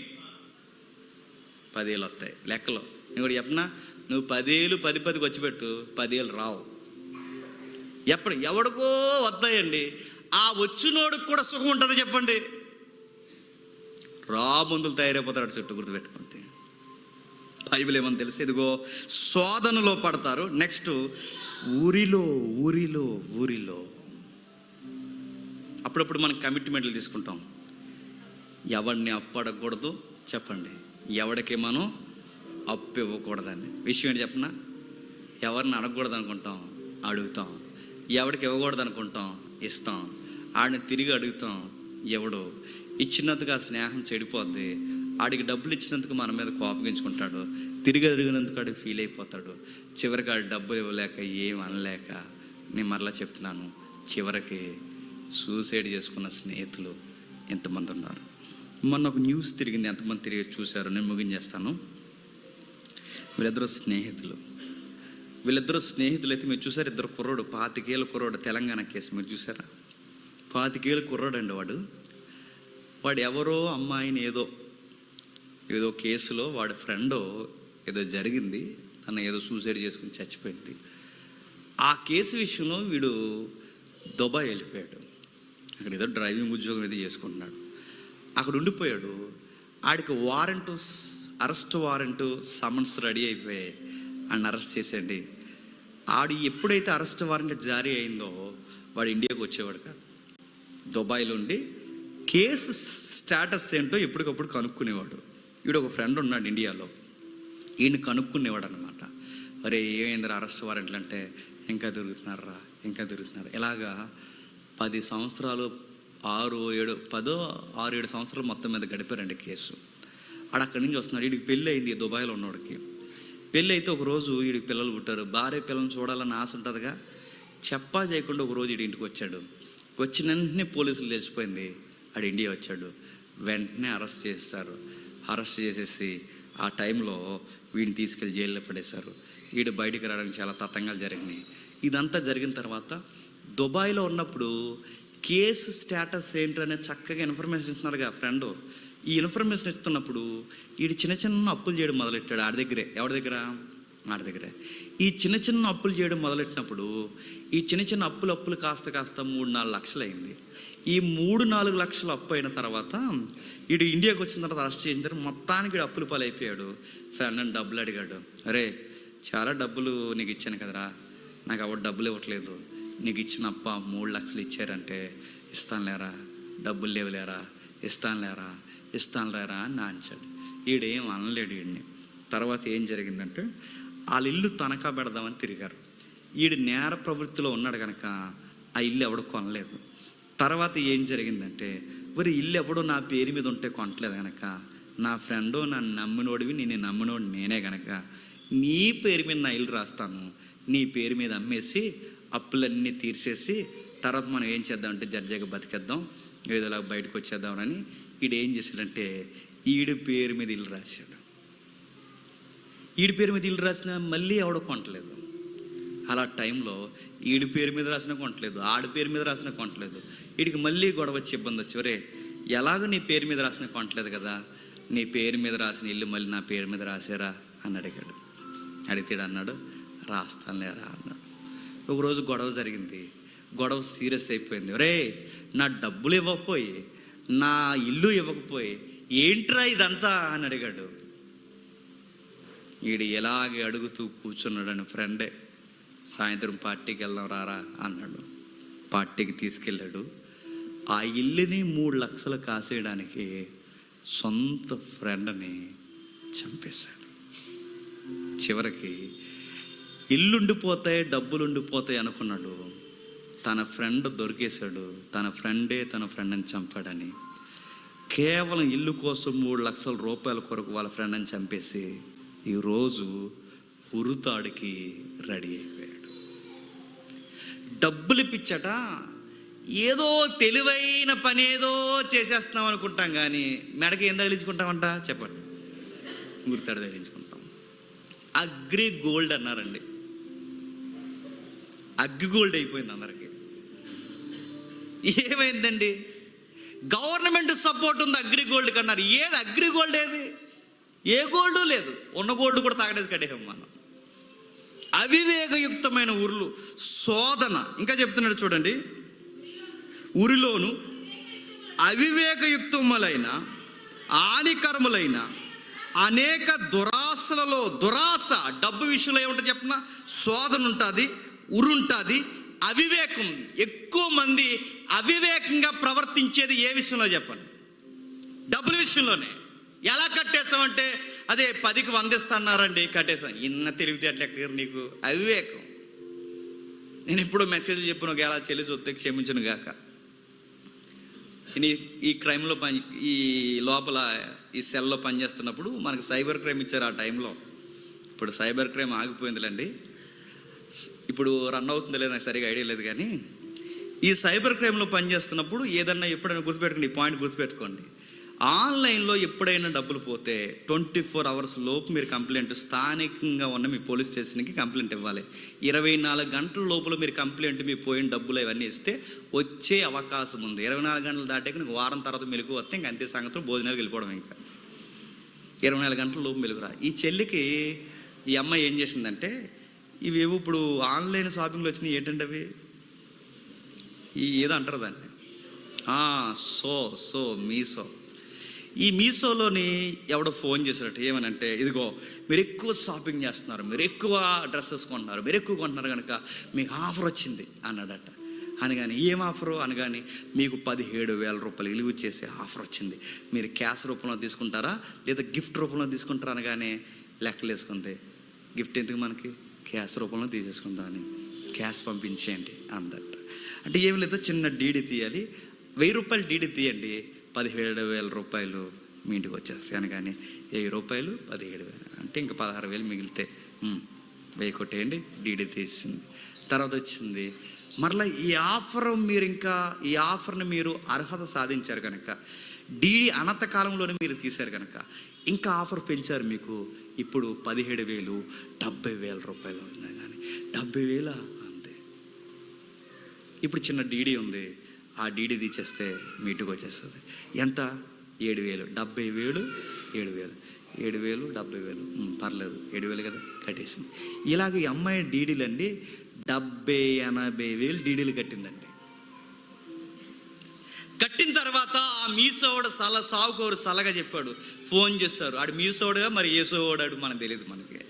10,000 వస్తాయి లెక్కలో. నేను కూడా చెప్పనా, నువ్వు 10,000 10కి వచ్చి పెట్టు, 10,000 రావు. ఎవడికో వస్తాయండి. ఆ వచ్చినోడికి కూడా సుఖం ఉంటుంది చెప్పండి. మందులు తయారైపోతాడు చుట్టూ. గుర్తుపెట్టుకుంటే బైబిల్ ఏమని తెలిసి, ఇదిగో శోధనలో పడతారు. నెక్స్ట్ ఊరిలో. అప్పుడప్పుడు మనం కమిట్మెంట్లు తీసుకుంటాం. ఎవరిని అప్పడకూడదు చెప్పండి, ఎవరికి మనం అప్పు ఇవ్వకూడదని. విషయం ఏంటి చెప్పనా? ఎవరిని అడగకూడదు అనుకుంటాం, అడుగుతాం. ఎవరికి ఇవ్వకూడదు అనుకుంటాం, ఇస్తాం. ఆడిని తిరిగి అడుగుతాం, ఎవడు ఇచ్చినందుకు ఆ స్నేహం చెడిపోద్ది. ఆడికి డబ్బులు ఇచ్చినందుకు మన మీద కోపగించుకుంటాడు, తిరిగి అడిగినందుకు ఆడికి ఫీల్ అయిపోతాడు. చివరికి ఆడి డబ్బులు ఇవ్వలేక ఏం అనలేక, నేను మరలా చెప్తున్నాను, చివరికి సూసైడ్ చేసుకున్న స్నేహితులు ఎంతమంది ఉన్నారు. మొన్న ఒక న్యూస్ తిరిగింది, ఎంతమంది తిరిగి చూశారు? నేను ముగించేస్తాను. వీళ్ళిద్దరూ స్నేహితులు అయితే మీరు చూసారు. ఇద్దరు కుర్రోడు, 25 ఏళ్ళ కుర్రోడు. తెలంగాణ కేసు మీరు చూసారా? 25 ఏళ్ళ కుర్రోడు అండి వాడు ఎవరో అమ్మాయిని ఏదో కేసులో వాడి ఫ్రెండో ఏదో జరిగింది, తను ఏదో సూసైడ్ చేసుకుని చచ్చిపోయింది. ఆ కేసు విషయంలో వీడు దుబాయ్ వెళ్ళిపోయాడు. అక్కడ ఏదో డ్రైవింగ్ ఉద్యోగం ఏదో చేసుకుంటున్నాడు. అక్కడ ఉండిపోయాడు. ఆడికి అరెస్ట్ వారెంటు సమన్స్ రెడీ అయిపోయాయి. ఆయన అరెస్ట్ చేసేయండి. ఆడు ఎప్పుడైతే అరెస్ట్ వారెంట్ జారీ అయిందో వాడు ఇండియాకి వచ్చేవాడు కాదు. దుబాయ్లో ఉండి కేసు స్టేటస్ ఏంటో ఎప్పటికప్పుడు కనుక్కునేవాడు. వీడు ఒక ఫ్రెండ్ ఉన్నాడు ఇండియాలో, ఈయన కనుక్కునేవాడు అనమాట. అరే ఏమైంది అరెస్ట్ వారెంట్లు అంటే, ఇంకా తిరుగుతున్నారు. ఇలాగా 10 సంవత్సరాలు 6-7 సంవత్సరాలు మొత్తం మీద గడిపారండి కేసు. అక్కడి నుంచి వస్తున్నాడు. వీడికి పెళ్ళి అయింది దుబాయ్లో ఉన్నవాడికి. పెళ్ళి అయితే ఒకరోజు వీడికి పిల్లలు పుట్టారు. భార్య పిల్లల్ని చూడాలని ఆశ ఉంటుందిగా. చెప్పా చేయకుండా ఒకరోజు వీడి ఇంటికి వచ్చాడు. వచ్చిన వెంటనే పోలీసులు తెలిసిపోయింది ఆడు ఇండియా వచ్చాడు. వెంటనే అరెస్ట్ చేస్తారు. అరెస్ట్ చేసేసి ఆ టైంలో వీడిని తీసుకెళ్ళి జైల్లో పడేశారు. వీడు బయటికి రావడానికి చాలా తతంగాలు జరిగినాయి. ఇదంతా జరిగిన తర్వాత దుబాయ్లో ఉన్నప్పుడు కేసు స్టేటస్ ఏంటనే చక్కగా ఇన్ఫర్మేషన్ ఇస్తున్నారుగా ఫ్రెండ్. ఈ ఇన్ఫర్మేషన్ ఇస్తున్నప్పుడు వీడు చిన్న అప్పులు చేయడం మొదలెట్టాడు. ఎవరి దగ్గరే ఈ చిన్న అప్పులు చేయడం మొదలెట్టినప్పుడు ఈ చిన్న అప్పులు కాస్త 3-4 లక్షలు అయింది. ఈ 3-4 లక్షలు అప్పు అయిన తర్వాత వీడు ఇండియాకి వచ్చిన తర్వాత అరెస్ట్ చేసిన తర్వాత మొత్తానికి వీడు అప్పులు పాలైపోయాడు. ఫ్రెండ్ అని డబ్బులు అడిగాడు. అరే చాలా డబ్బులు నీకు ఇచ్చాను కదరా, నాకు ఎవరు డబ్బులు ఇవ్వట్లేదు, నీకు ఇచ్చిన అప్ప 3 లక్షలు ఇచ్చారంటే ఇస్తానులేరా, డబ్బులు లేవులేరా, ఇస్తానులేరా అని నాంచాడు. ఈడేం అనలేడు వీడిని. తర్వాత ఏం జరిగిందంటే వాళ్ళ ఇల్లు తనఖా పెడదామని తిరిగారు. ఈడు నేర ప్రవృత్తిలో ఉన్నాడు కనుక ఆ ఇల్లు ఎవడు కొనలేదు. తర్వాత ఏం జరిగిందంటే, మరి ఇల్లు ఎవడో నా పేరు మీద ఉంటే కొనట్లేదు కనుక, నా ఫ్రెండో నన్ను నమ్మినోడివి, నేను నమ్మినోడు నేనే కనుక నీ పేరు మీద నా ఇల్లు రాస్తాను, నీ పేరు మీద అమ్మేసి అప్పులన్నీ తీర్చేసి తర్వాత మనం ఏం చేద్దామంటే జడ్జిగా బతికేద్దాం, ఏదోలా బయటకు వచ్చేద్దామని ఈడు ఏం చేశాడంటే ఈడి పేరు మీద ఇల్లు రాశాడు. ఈడి పేరు మీద ఇల్లు రాసినా మళ్ళీ ఎవడో కొనట్లేదు. అలా టైంలో ఈడి పేరు మీద రాసినా కొనట్లేదు, ఆడి పేరు మీద రాసినా కొనట్లేదు. వీడికి మళ్ళీ గొడవ వచ్చి ఇబ్బంది వచ్చి, ఒరే ఎలాగో నీ పేరు మీద రాసినా కొనట్లేదు కదా, నీ పేరు మీద రాసిన ఇల్లు మళ్ళీ నా పేరు మీద రాసారా అని అడిగాడు. అడిగితే అన్నాడు, రాస్తానులేరా అన్నాడు. ఒకరోజు గొడవ జరిగింది. గొడవ సీరియస్ అయిపోయింది. ఒరే, నా డబ్బులు ఇవ్వకపోయి, నా ఇల్లు ఇవ్వకపోయి ఏంట్రా ఇదంతా అని అడిగాడు. వీడు ఎలాగే అడుగుతూ కూర్చున్నాడని ఫ్రెండే సాయంత్రం పార్టీకి వెళ్దాం రారా అన్నాడు. పార్టీకి తీసుకెళ్ళాడు. ఆ ఇల్లుని 3 లక్షలు కాసేయడానికి సొంత ఫ్రెండ్ని చంపేశాడు. చివరికి ఇల్లుండిపోతాయి, డబ్బులు ఉండిపోతాయి అనుకున్నాడు. తన ఫ్రెండ్ దొరికేశాడు. తన ఫ్రెండే తన ఫ్రెండ్ని చంపాడని, కేవలం ఇల్లు కోసం 3 లక్షల రూపాయల కొరకు వాళ్ళ ఫ్రెండ్ని చంపేసి ఈరోజు ఉరుతాడికి రెడీ అయిపోయాడు. డబ్బులు పిచ్చట ఏదో తెలివైన పని ఏదో చేసేస్తున్నాం అనుకుంటాం, కానీ మెడకి ఏం తగిలించుకుంటామంట చెప్పండి? ఉరుతాడు తగిలించుకుంటాం. అగ్రి గోల్డ్ అన్నారండి. అగ్గి గోల్డ్ అయిపోయింది అందరికి. ఏమైందండి? గవర్నమెంట్ సపోర్ట్ ఉంది అగ్రి గోల్డ్ కన్నారు. ఏది అగ్రి గోల్డ్? ఏది? ఏ గోల్డ్ లేదు. ఉన్న గోల్డ్ కూడా తాగడేసి కట్టేసాం మనం. అవివేకయుక్తమైన ఉరులు శోధన. ఇంకా చెప్తున్నాడు చూడండి, ఉరిలోను అవివేకయుక్తములైన హానికరములైన అనేక దురాశలలో, దురాశ డబ్బు విషయంలో ఏముంటుంది చెప్పిన? శోధన ఉంటుంది, ఉరుంటుంది, అవివేకం. ఎక్కువ మంది అవివేకంగా ప్రవర్తించేది ఏ విషయంలో చెప్పండి? డబ్బుల విషయంలోనే. ఎలా కట్టేసామంటే, అదే 10కి 100 ఇస్తున్నారండి, కట్టేసాం. ఇన్న తెలివితేటలు ఎక్కడ నీకు? అవివేకం. నేను ఎప్పుడో మెసేజ్ చెప్పిన ఒక ఎలా చెల్లి చూస్తే క్షమించను గాక. ఈ క్రైమ్లో ఈ లోపల ఈ సెల్లో పనిచేస్తున్నప్పుడు మనకు సైబర్ క్రైమ్ ఇచ్చారు ఆ టైంలో. ఇప్పుడు సైబర్ క్రైమ్ ఆగిపోయిందిలేండి, ఇప్పుడు రన్ అవుతుందో లేదో నాకు సరిగా ఐడియా లేదు. కానీ ఈ సైబర్ క్రైమ్లో పనిచేస్తున్నప్పుడు ఏదన్నా ఎప్పుడైనా గుర్తుపెట్టుకోండి, ఈ పాయింట్ గుర్తుపెట్టుకోండి. ఆన్లైన్లో ఎప్పుడైనా డబ్బులు పోతే 24 అవర్స్ లోపు మీరు కంప్లైంట్, స్థానికంగా ఉన్న మీ పోలీస్ స్టేషన్కి కంప్లైంట్ ఇవ్వాలి. 24 గంటల లోపల మీరు కంప్లైంట్, మీ పోయిన డబ్బులు ఇవన్నీ ఇస్తే వచ్చే అవకాశం ఉంది. 24 గంటలు దాటాక నీకు వారం తర్వాత మెలుగు వస్తే ఇంక అంతే సంగతులు, భోజనాలకు వెళ్ళిపోవడం. ఇంకా 24 గంటల లోపు మెలుగురా. ఈ చెల్లికి ఈ అమ్మాయి ఏం చేసిందంటే, ఇవేవో ఇప్పుడు ఆన్లైన్ షాపింగ్లో వచ్చినాయి. ఏంటంటే అవి ఏదో అంటారు దాన్ని, మీషో. ఈ మీషోలోని ఎవడో ఫోన్ చేశారట. ఏమనంటే, ఇదిగో మీరు ఎక్కువ షాపింగ్ చేస్తున్నారు, మీరు ఎక్కువ డ్రెస్సెస్ కొంటున్నారు, మీరు ఎక్కువ కొంటున్నారు కనుక మీకు ఆఫర్ వచ్చింది అన్నాడట. అనగాని ఏం ఆఫరు అనగాని, మీకు 17,000 రూపాయలు విలువ చేసే ఆఫర్ వచ్చింది, మీరు క్యాష్ రూపంలో తీసుకుంటారా లేదా గిఫ్ట్ రూపంలో తీసుకుంటారా అనగానే లెక్కలు వేసుకుంది. గిఫ్ట్ ఎందుకు మనకి, క్యాష్ రూపంలో తీసేసుకుందామని క్యాష్ పంపించేయండి అందట. అంటే ఏం లేదు, చిన్న డీడీ తీయాలి, 1000 రూపాయలు డీడీ తీయండి, 17,000 రూపాయలు మీ ఇంటికి వచ్చేస్తాయి అనగానే 1000 రూపాయలు 17,000 అంటే ఇంకా 16,000 మిగిలితే 1000 కొట్టేయండి, డీడీ తీసింది. తర్వాత వచ్చింది మరలా ఈ ఆఫర్, మీరు ఇంకా ఈ ఆఫర్ని మీరు అర్హత సాధించారు కనుక, డీడీ అనంత కాలంలోనే మీరు తీశారు కనుక ఇంకా ఆఫర్ పెంచారు మీకు. ఇప్పుడు 17,000 70,000 రూపాయలు ఉంది. కానీ 70,000 అంతే. ఇప్పుడు చిన్న డీడీ ఉంది, ఆ డీడీ తీసేస్తే మీ ఇంటికి వచ్చేస్తుంది. ఎంత? 7,000. 70,000 7,000, 7,000 70,000, పర్లేదు 7,000 కదా, కట్టేసింది. ఇలాగ ఈ అమ్మాయి డీడీలండి 70,000-80,000 డీడీలు కట్టిందండి. కట్టిన తర్వాత ఆ మీసోడు సావుకోరు సలగా చెప్పాడు. ఫోన్ చేస్తారు, ఆడు మీసోడుగా మరి ఏసోడాడు మనకు తెలియదు. మనకి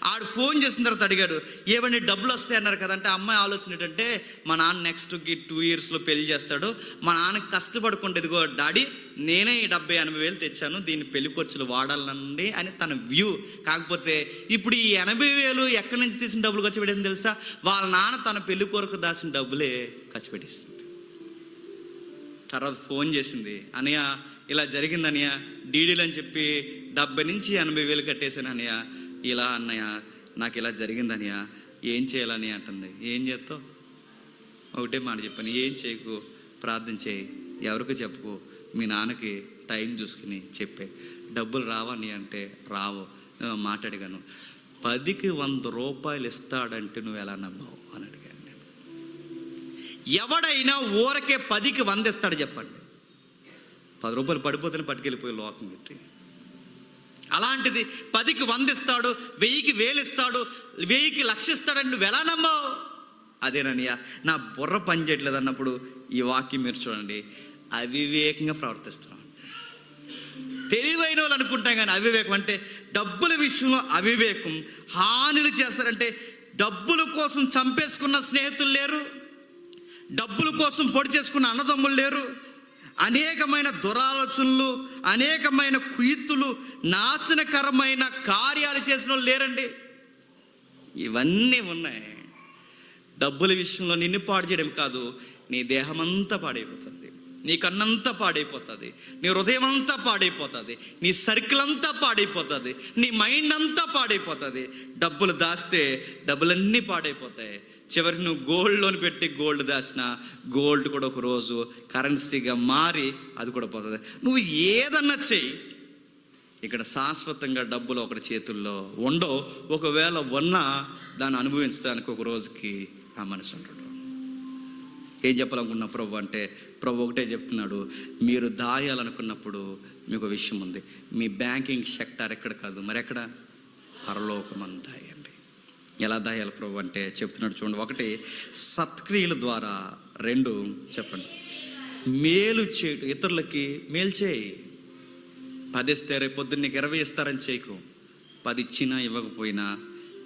ఆడు ఫోన్ చేసిన తర్వాత అడిగాడు, ఏవన్నీ డబ్బులు వస్తాయి అన్నారు కదంటే. అమ్మాయి ఆలోచన ఏంటంటే, మా నాన్న నెక్స్ట్కి 2 ఇయర్స్లో పెళ్లి చేస్తాడు, మా నాన్నకి కష్టపడుకుంటే ఇదిగో డాడీ నేనే ఈ 70,000-80,000 తెచ్చాను, దీన్ని పెళ్లి ఖర్చులు వాడాలండి అని తన వ్యూ. కాకపోతే ఇప్పుడు ఈ 80,000 ఎక్కడి నుంచి తీసిన డబ్బులు ఖర్చు పెట్టింది తెలుసా? వాళ్ళ నాన్న తన పెళ్లి కొరకు దాచిన డబ్బులే ఖర్చు పెట్టేసింది. తర్వాత ఫోన్ చేసింది, అన్నయ్య ఇలా జరిగింది అన్నయ్య, డీడీలు అని చెప్పి 70,000 నుంచి 80,000 కట్టేశాను అన్నయ్య, ఇలా అన్నయ్య నాకు ఇలా జరిగింది అన్నయ్య, ఏం చేయాలని అంటుంది. ఏం చేస్తావు? ఒకటే మాట చెప్పాను, ఏం చేయకు, ప్రార్థన చేయి, ఎవరికి చెప్పుకో, మీ నాన్నకి టైం చూసుకుని చెప్పే. డబ్బులు రావని అంటే రావు. మాట్లాడిగాను, 10కి 100 రూపాయలు ఇస్తాడంటే నువ్వు ఎలా నమ్మావు అని అడిగాను నేను. ఎవడైనా ఊరకే 10కి 100 ఇస్తాడు చెప్పండి? 10 రూపాయలు పడిపోతేనే పట్టుకెళ్ళిపోయి లోకం ఎత్తి. అలాంటిది 10కి 100 ఇస్తాడు, 1000కి 1000 ఇస్తాడు, 1000కి 1,00,000 ఇస్తాడని నువ్వు ఎలా నమ్మావు? అదేనయ్యా నా బుర్ర పని చేయట్లేదు అన్నప్పుడు ఈ వాక్యం మీరు చూడండి, అవివేకంగా ప్రవర్తిస్తున్నాం. తెలివైన వాళ్ళు అనుకుంటాం కానీ అవివేకం అంటే డబ్బుల విషయంలో అవివేకం. హానిలు చేస్తారంటే డబ్బుల కోసం చంపేసుకున్న స్నేహితులు లేరు, డబ్బుల కోసం పొడి చేసుకున్న అన్నదమ్ములు లేరు, అనేకమైన దురాలోచనలు, అనేకమైన కుయుత్తులు, నాశనకరమైన కార్యాలు చేసిన వాళ్ళు లేరండి. ఇవన్నీ ఉన్నాయి. డబ్బుల విషయంలో నిన్ను పాడు చేయడం కాదు, నీ దేహమంతా పాడైపోతుంది, నీ కన్నంతా పాడైపోతుంది, నీ హృదయం అంతా పాడైపోతుంది, నీ సర్కిల్ అంతా పాడైపోతుంది, నీ మైండ్ అంతా పాడైపోతుంది. డబ్బులు దాస్తే డబ్బులన్నీ పాడైపోతాయి. చివరికి నువ్వు గోల్డ్ లోన్ పెట్టి గోల్డ్ దాచిన గోల్డ్ కూడా ఒక రోజు కరెన్సీగా మారి అది కూడా పోతుంది. నువ్వు ఏదన్నా చెయ్యి, ఇక్కడ శాశ్వతంగా డబ్బులు ఒకటి చేతుల్లో ఉండవు. ఒకవేళ ఉన్నా దాన్ని అనుభవించడానికి ఒక రోజుకి ఆ మనిషి ఉంటాడు. ఏం చెప్పాలనుకున్నా ప్రభు అంటే, ప్రభు ఒకటే చెప్తున్నాడు, మీరు దాయాలనుకున్నప్పుడు మీకు విషయం ఉంది. మీ బ్యాంకింగ్ సెక్టార్ ఎక్కడ కాదు, మరి ఎక్కడ? పరలోకమంతా దాయండి. ఎలా దాయాలి ప్రభు అంటే చెప్తున్నాడు చూడండి. 1 సత్క్రియల ద్వారా, 2 చెప్పండి మేలు చేయటం, ఇతరులకి మేలు చేయి. 10 ఇస్తే రేపు పొద్దున్న నీకు 20 ఇస్తారని చేయకు. 10 ఇచ్చినా ఇవ్వకపోయినా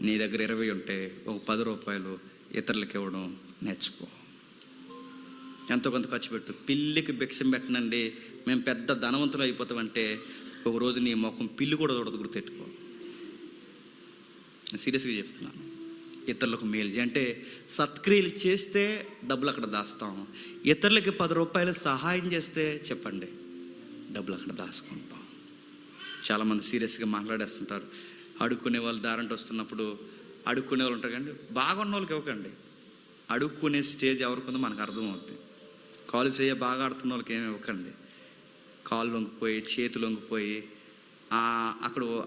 నీ దగ్గర 20 ఉంటే ఒక 10 రూపాయలు ఇతరులకి ఇవ్వడం నేర్చుకో. ఎంతో కొంత ఖర్చు పెట్టు. పిల్లికి భిక్షం పెట్టనండి మేము పెద్ద ధనవంతులు అయిపోతామంటే ఒకరోజు నీ ముఖం పిల్లి కూడా చూడదు, గుర్తెట్టుకో. సీరియస్గా చెప్తున్నాను. ఇతరులకు మేలు అంటే సత్క్రియలు చేస్తే డబ్బులు అక్కడ దాస్తాం. ఇతరులకి 10 రూపాయలు సహాయం చేస్తే చెప్పండి డబ్బులు అక్కడ దాచుకుంటాం. చాలామంది సీరియస్గా మాట్లాడేస్తుంటారు. అడుక్కునే వాళ్ళు దారంటే వస్తున్నప్పుడు అడుక్కునే వాళ్ళు ఉంటారు కండి, బాగున్న వాళ్ళకి ఇవ్వకండి. అడుక్కునే స్టేజ్ ఎవరికి ఉందో మనకు అర్థమవుతుంది. కాలు చేయ బాగా ఆడుతున్న వాళ్ళకి ఏమి ఇవ్వకండి. కాళ్ళు లొంగిపోయి చేతులు లొంగిపోయి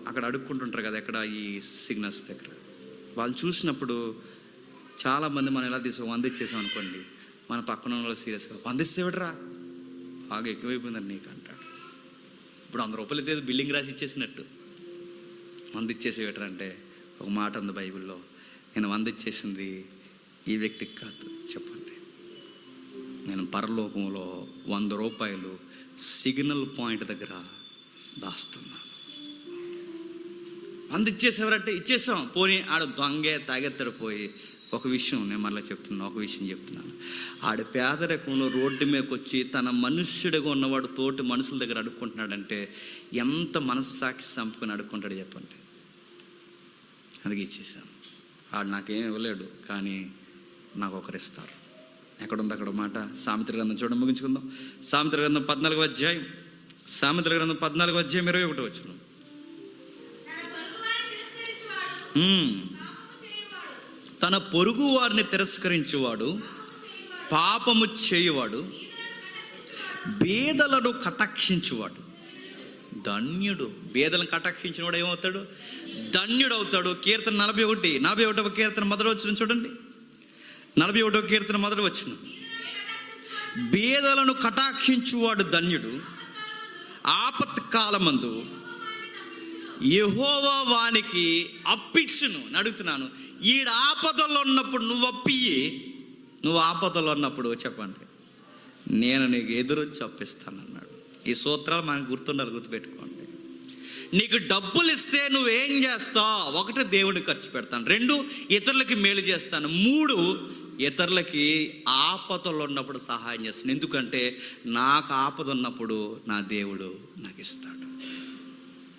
అక్కడ అడుక్కుంటుంటారు కదా, ఎక్కడ ఈ సిగ్నల్స్ దగ్గర. వాళ్ళు చూసినప్పుడు చాలామంది మనం ఎలా 100 ఇచ్చేసాం అనుకోండి, మన పక్కన వాళ్ళు సీరియస్గా 100 ఇస్తేవిడరా బాగా ఎక్కువైపోయిందని నీకు అంటాడు. ఇప్పుడు 100 రూపాయలు అయితే బిల్డింగ్ రాసి ఇచ్చేసినట్టు 100 ఇచ్చేసేవిడరా అంటే, ఒక మాట ఉంది బైబిల్లో, నేను 100 ఇచ్చేసింది ఈ వ్యక్తికి కాదు, చెప్పండి నేను పరలోకంలో 100 రూపాయలు సిగ్నల్ పాయింట్ దగ్గర దాస్తున్నాను. 100 ఇచ్చేసేవారంటే ఇచ్చేసాం, పోనీ ఆడ దొంగే తాగెత్తడు పోయి. ఒక విషయం నేను మళ్ళీ చెప్తున్నాను. ఆడ పేదరికంలో రోడ్డు మీదకి వచ్చి తన మనుష్యుడిగా ఉన్నవాడు తోటి మనుషుల దగ్గర అడుక్కుంటున్నాడంటే ఎంత మనస్సాక్షి చంపుకొని అడుక్కుంటాడు చెప్పండి. అందుకే ఇచ్చేసాను. ఆడు నాకేం ఇవ్వలేడు, కానీ నాకు ఒకరు ఇస్తారు. ఎక్కడుంది అక్కడ మాట? సామెతల గ్రంథం చూడండి, ముగించుకుందాం. సామెతల గ్రంథం 14వ అధ్యాయం, 21వ తన పొరుగు వారిని తిరస్కరించువాడు పాపము చేయువాడు, బేదలను కటాక్షించువాడు ధన్యుడు. బేదలను కటాక్షించినవాడు ఏమవుతాడు? ధన్యుడు అవుతాడు. కీర్తన 41వ కీర్తన మొదటి వచనం చూడండి. 41వ కీర్తన మొదటి వచనం, బేదలను కటాక్షించువాడు ధన్యుడు, ఆపత్కాలమందు యెహోవా వానికి అప్పిచ్చును. అడుగుతున్నాను, ఈడ ఆపదలో ఉన్నప్పుడు నువ్వు ఆపదలో ఉన్నప్పుడు చెప్పండి, నేను నీకు ఎదురొచ్చి అప్పిస్తానన్నాడు. ఈ సూత్రాలు మనకు గుర్తుండాలి, గుర్తుపెట్టుకోండి. నీకు డబ్బులు ఇస్తే నువ్వేం చేస్తావు? 1 దేవుడికి ఖర్చు పెడతాను, 2 ఇతరులకి మేలు చేస్తాను, 3 ఇతరులకి ఆపదలు ఉన్నప్పుడు సహాయం చేస్తాను. ఎందుకంటే నాకు ఆపద ఉన్నప్పుడు నా దేవుడు నాకు ఇస్తాడు.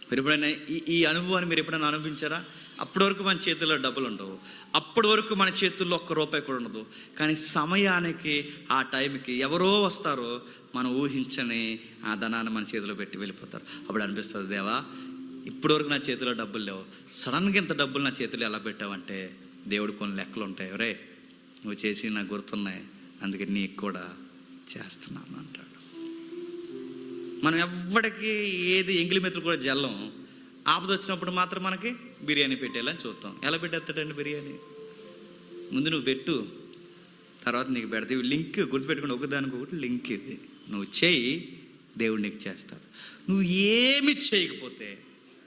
మీరు ఎప్పుడైనా ఈ అనుభవాన్ని మీరు ఎప్పుడైనా అనుభవించారా? అప్పటి వరకు మన చేతుల్లో డబ్బులు ఉండవు, అప్పటి వరకు మన చేతుల్లో 1 రూపాయి కూడా ఉండదు. కానీ సమయానికి ఆ టైంకి ఎవరో వస్తారో, మనం ఊహించని ఆ ధనాన్ని మన చేతిలో పెట్టి వెళ్ళిపోతారు. అప్పుడు అనిపిస్తుంది, దేవా ఇప్పటి వరకు నా చేతిలో డబ్బులు లేవు, సడన్గా ఇంత డబ్బులు నా చేతిలో ఎలా పెట్టావంటే దేవుడు కొన్ని లెక్కలు ఉంటాయి. రే నువ్వు చేసి నాకు గుర్తున్నాయి, అందుకే నీకు కూడా చేస్తున్నాను అంటాడు. మనం ఎవ్వడికి ఏది ఎంగిలి మెతులు కూడా జల్లం. ఆపద వచ్చినప్పుడు మాత్రం మనకి బిర్యానీ పెట్టేయాలని చూస్తాం. ఎలా పెట్టేస్తాడండి బిర్యానీ? ముందు నువ్వు పెట్టు, తర్వాత నీకు పెడితే లింక్ గుర్తుపెట్టుకుని ఒకదానికి ఒకటి లింక్. ఇది నువ్వు చేయి, దేవుడు నీకు చేస్తాడు. నువ్వు ఏమి చేయకపోతే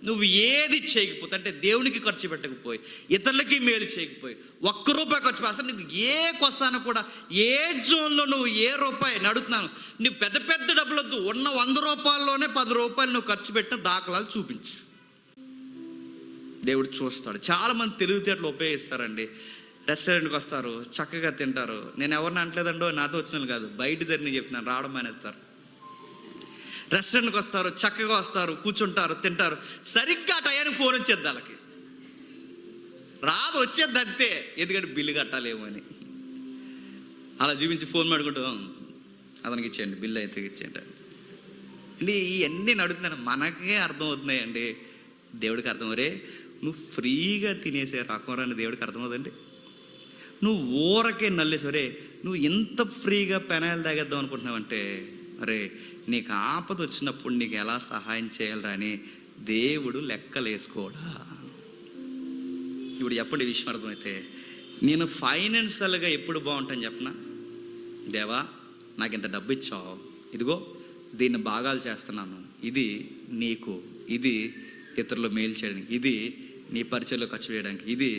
నువ్వు ఏది చేయకపోతే, అంటే దేవునికి ఖర్చు పెట్టకపోయి, ఇతరులకి మేలు చేయకపోయి, ₹1 ఖర్చు అసలు నీకు ఏ కొసాన కూడా, ఏ జోన్లో నువ్వు ఏ రూపాయి నడుతున్నాను, నువ్వు పెద్ద పెద్ద డబ్బులొద్దు, ఉన్న ₹100లోనే ₹10 నువ్వు ఖర్చు పెట్టిన దాఖలాలు చూపించు. దేవుడు చూస్తాడు. చాలామంది తెలివితేటలు ఉపయోగిస్తారండి. రెస్టారెంట్కి వస్తారు, చక్కగా తింటారు. నేను ఎవరిని అంటలేదండో, నాతో వచ్చిన కాదు, బయట ధరని చెప్తున్నాను, రావడం మానేస్తారు. రెస్టారెంట్కి వస్తారు, చక్కగా వస్తారు, కూర్చుంటారు, తింటారు. సరిగ్గా టయానికి ఫోన్ వచ్చేద్ది వాళ్ళకి, రాదు, వచ్చేద్ది అంతే. ఎందుకంటే బిల్లు కట్టాలేమో అని అలా చూపించి ఫోన్ మాడుకుంటాం, అతనికి ఇచ్చేయండి, బిల్లు అయితే ఇచ్చేయండి అండి. ఇవన్నీ నడుతున్నాను, మనకే అర్థమవుతున్నాయండి. దేవుడికి అర్థం. రే నువ్వు ఫ్రీగా తినేసే రకం రాని దేవుడికి అర్థమవుతుందండి. నువ్వు ఊరకే నల్లేసరే, నువ్వు ఎంత ఫ్రీగా పెనాయిల్ తాగేద్దాం అనుకుంటున్నావంటే, అరే నీకు ఆపద వచ్చినప్పుడు నీకు ఎలా సహాయం చేయాలరా అని దేవుడు లెక్కలేసుకోడా. ఇప్పుడు చెప్పండి విషయం అర్థమైతే, నేను ఫైనాన్షియల్గా ఎప్పుడు బాగుంటాను చెప్పనా? దేవా నాకు ఇంత డబ్బు ఇచ్చావు, ఇదిగో దీన్ని భాగాలు చేస్తున్నాను, ఇది నీకు, ఇది ఇతరులు మేలు చేయడానికి, ఇది నీ పరిచయంలో ఖర్చు చేయడానికి, ఇది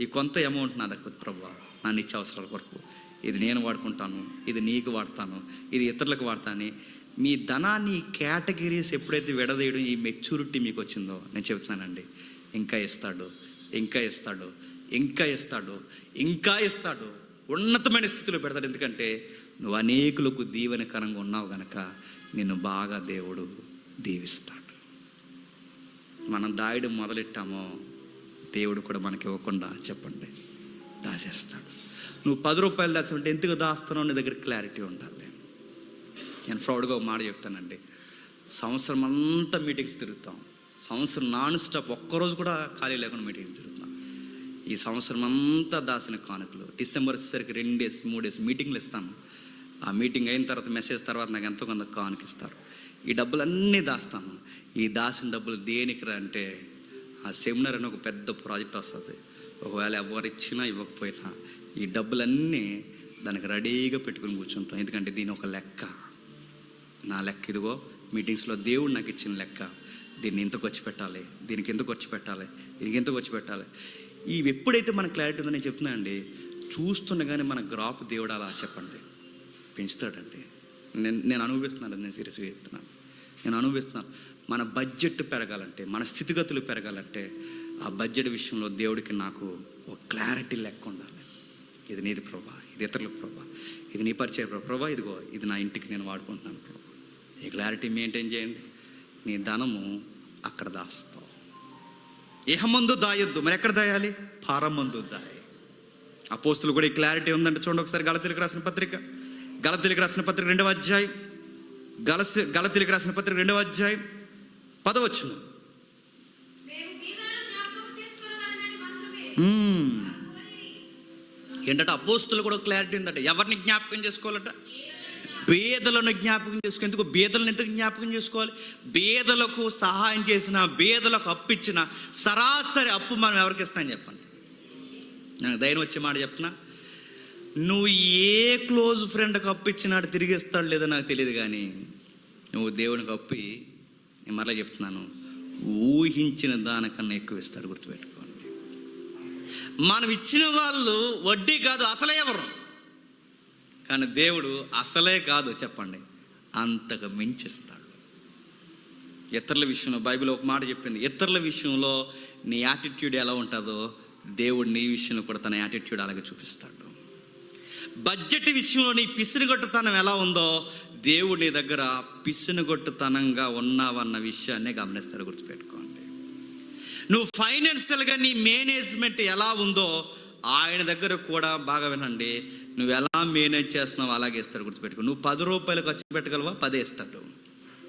ఈ కొంత అమౌంట్ నా దగ్గర ప్రభువా నా నిత్య అవసరాల కొరకు, ఇది నేను వాడుకుంటాను, ఇది నీకు వాడతాను, ఇది ఇతరులకు వాడతాను. మీ ధనాన్ని కేటగిరీస్ ఎప్పుడైతే విడదీయడం, ఈ మెచ్యూరిటీ మీకు వచ్చిందో, నేను చెబుతున్నానండి, ఇంకా ఇస్తాడు, ఇంకా ఇస్తాడు, ఇంకా ఇస్తాడు, ఇంకా ఇస్తాడు, ఉన్నతమైన స్థితిలో పెడతాడు. ఎందుకంటే నువ్వు అనేకులకు దీవెనకరంగా ఉన్నావు కనుక నిన్ను బాగా దేవుడు దీవిస్తాడు. మనం దాయడం మొదలెట్టామో దేవుడు కూడా మనకి ఇవ్వకుండా చెప్పండి దాచేస్తాడు. నువ్వు ₹10 దాచుంటే ఎందుకు దాస్తున్నావు నీ దగ్గర క్లారిటీ ఉండాలి. నేను ప్రౌడ్గా ఒక మాట చెప్తానండి, సంవత్సరం అంతా మీటింగ్స్ తిరుగుతాం, సంవత్సరం నాన్ స్టాప్, ఒక్కరోజు కూడా ఖాళీ లేకుండా మీటింగ్స్ తిరుగుతాం. ఈ సంవత్సరం అంతా దాచిన కానుకలు డిసెంబర్ వచ్చేసరికి 2 డేస్ 3 డేస్ మీటింగ్లు ఇస్తాను. ఆ మీటింగ్ అయిన తర్వాత మెసేజ్ తర్వాత నాకు ఎంతో కొంత కానుక ఇస్తారు. ఈ డబ్బులన్నీ దాస్తాను. ఈ దాచిన డబ్బులు దేనికి రా అంటే, ఆ సెమినార్ అని ఒక పెద్ద ప్రాజెక్ట్ వస్తుంది. ఒకవేళ ఎవరు ఇచ్చినా ఇవ్వకపోయినా ఈ డబ్బులన్నీ దానికి రెడీగా పెట్టుకుని కూర్చుంటాం. ఎందుకంటే దీని ఒక లెక్క, నా లెక్క ఇదిగో, మీటింగ్స్లో దేవుడు నాకు ఇచ్చిన లెక్క, దీన్ని ఎంత ఖర్చు పెట్టాలి, దీనికి ఎంత ఖర్చు పెట్టాలి, దీనికి ఎంత ఖర్చు పెట్టాలి. ఇవి ఎప్పుడైతే మనకు క్లారిటీ ఉందో, నేను చెప్తున్నా అండి, చూస్తుండగానే మన గ్రాఫ్ దేవుడు అలా చెప్పండి పెంచుతాడండి. నేను అనుభవిస్తున్నాను, నేను సీరియస్గా చెప్తున్నాను, నేను అనుభవిస్తున్నాను. మన బడ్జెట్ పెరగాలంటే, మన స్థితిగతులు పెరగాలంటే, ఆ బడ్జెట్ విషయంలో దేవుడికి నాకు ఒక క్లారిటీ లెక్క ఉండాలి. ఇది నీది ప్రభా, ఇది ఇతరులకు ప్రభా, ఇది నీ పరిచయ ప్రభా, ఇదిగో ఇది నా ఇంటికి నేను వాడుకుంటున్నాను ప్రభా. ఈ క్లారిటీ మెయింటైన్ చేయండి. నీ ధనము అక్కడ దాస్తావు. ఇహమందు దాయొద్దు, మరి ఎక్కడ దాయాలి? పరమందు దాయి. అపోస్తులు కూడా ఈ క్లారిటీ ఉందంటే చూడండి ఒకసారి. గలతీయులకు రాసిన పత్రిక 2వ అధ్యాయం, గలతీయులకు రాసిన పత్రిక 2వ అధ్యాయం 10వ వచనం. ఏంటంటే అపోస్తులు కూడా క్లారిటీ ఉందంట. ఎవరిని జ్ఞాపకం చేసుకోవాలట? బేదలను జ్ఞాపకం చేసుకో. ఎందుకు బేదలను ఎందుకు జ్ఞాపకం చేసుకోవాలి? బేదలకు సహాయం చేసిన, బేదలకు అప్పిచ్చిన సరాసరి అప్పు మనం ఎవరికి ఇస్తామని చెప్పండి. నాకు ధైర్యం వచ్చే మాట చెప్తున్నా, నువ్వు ఏ క్లోజ్ ఫ్రెండ్కి అప్పిచ్చినాడు తిరిగి ఇస్తాడు లేదో నాకు తెలియదు, కానీ నువ్వు దేవునికి అప్పి, నేను మరలా చెప్తున్నాను, ఊహించిన దానికన్నా ఎక్కువ ఇస్తాడు. గుర్తుపెట్టుకోండి. మనం ఇచ్చిన వాళ్ళు వడ్డీ కాదు, అసలే ఎవరు, కానీ దేవుడు అసలే కాదు చెప్పండి, అంతగా మించిస్తాడు. ఇతరుల విషయంలో బైబిల్ ఒక మాట చెప్పింది, ఇతరుల విషయంలో నీ యాటిట్యూడ్ ఎలా ఉంటుందో దేవుడు నీ విషయంలో కూడా తన యాటిట్యూడ్ అలాగే చూపిస్తాడు. బడ్జెట్ విషయంలో నీ పిసినుగొట్టుతనం ఎలా ఉందో దేవుడు నీ దగ్గర పిసినుగొట్టుతనంగా ఉన్నావన్న విషయాన్నే గమనిస్తాడు. గుర్తుపెట్టుకోండి. నువ్వు ఫైనాన్షియల్గా నీ మేనేజ్మెంట్ ఎలా ఉందో ఆయన దగ్గర కూడా బాగా వినండి, నువ్వు ఎలా మేనేజ్ చేస్తున్నావు అలాగే ఇస్తాడు. గుర్తుపెట్టుకో. నువ్వు ₹10 ఖర్చు పెట్టగలవా? 10 ఇస్తాడు.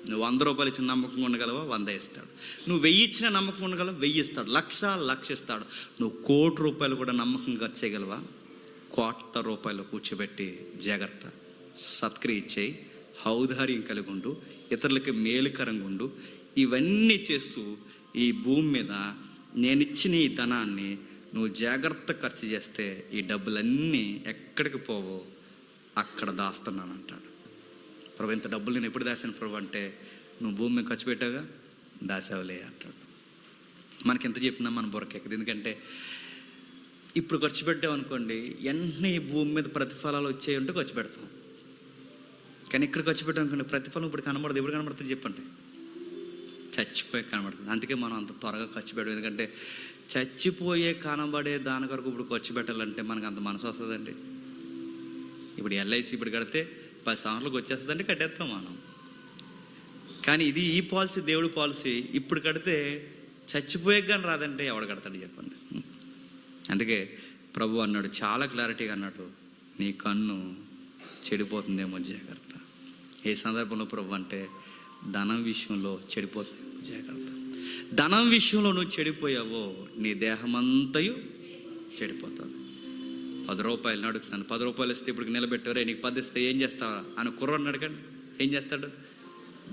నువ్వు ₹100 ఇచ్చిన నమ్మకంగా ఉండగలవా? 100 ఇస్తాడు. నువ్వు 1000 ఇచ్చిన నమ్మకం ఉండగలవా? 1000 ఇస్తాడు. లక్ష ఇస్తాడు. నువ్వు ₹1,00,00,000 కూడా నమ్మకంగా ఖర్చు చేయగలవా? ₹1,00,00,000 కూర్చోబెట్టి జాగ్రత్త, సత్క్రియ చేయి, ఔదార్యం కలిగి ఉండు, ఇతరులకి మేలుకరంగా ఉండు. ఇవన్నీ చేస్తూ ఈ భూమి మీద నేనిచ్చిన ఈ ధనాన్ని నువ్వు జాగ్రత్త ఖర్చు చేస్తే ఈ డబ్బులన్నీ ఎక్కడికి పోవో అక్కడ దాస్తున్నాను అంటాడు. ప్రభు ఇంత డబ్బులు నేను ఎప్పుడు దాశాను ప్రభు అంటే, నువ్వు భూమి మీద ఖర్చు పెట్టాగా దాసావులే అంటాడు. మనకి ఎంత చెప్పినా మన బుర్రకెక్కదు. ఎందుకంటే ఇప్పుడు ఖర్చు పెట్టామనుకోండి, వెంటనే ఈ భూమి మీద ప్రతిఫలాలు వచ్చాయి ఉంటే ఖర్చు పెడతాం. కానీ ఇక్కడ ఖర్చు పెట్టామనుకోండి, ప్రతిఫలం ఇప్పుడు కనబడదు. ఎప్పుడు కనబడుతుంది చెప్పండి? చచ్చిపోయి కనబడుతుంది. అందుకే మనం అంత త్వరగా ఖర్చు పెట్టాం. ఎందుకంటే చచ్చిపోయే కనబడే దాని కొరకు ఇప్పుడు ఖర్చు పెట్టాలంటే మనకు అంత మనసు వస్తుందండి. ఇప్పుడు ఎల్ఐసి ఇప్పుడు కడితే 10 సంవత్సరాలకు వచ్చేస్తుందంటే కట్టేస్తాం మనం. కానీ ఇది ఈ పాలసీ, దేవుడి పాలసీ. ఇప్పుడు కడితే చచ్చిపోయే కానీ రాదంటే ఎవడు కడతాడు చెప్పండి? అందుకే ప్రభు అన్నాడు, చాలా క్లారిటీగా అన్నాడు, నీ కన్ను చెడిపోతుందేమో జాగ్రత్త. ఏ సందర్భంలో ప్రభు అంటే ధనం విషయంలో చెడిపోతుందేమో జాగ్రత్త. ధనం విషయంలో నువ్వు చెడిపోయావో నీ దేహమంతయు చెడిపోతుంది. 10 రూపాయలు అడుగుతున్నాను, 10 రూపాయలు ఇస్తే ఇప్పుడు నిలబెట్టారే, నీకు 10 ఇస్తే ఏం చేస్తావా అని కుర్రోడిని అడగండి. ఏం చేస్తాడు?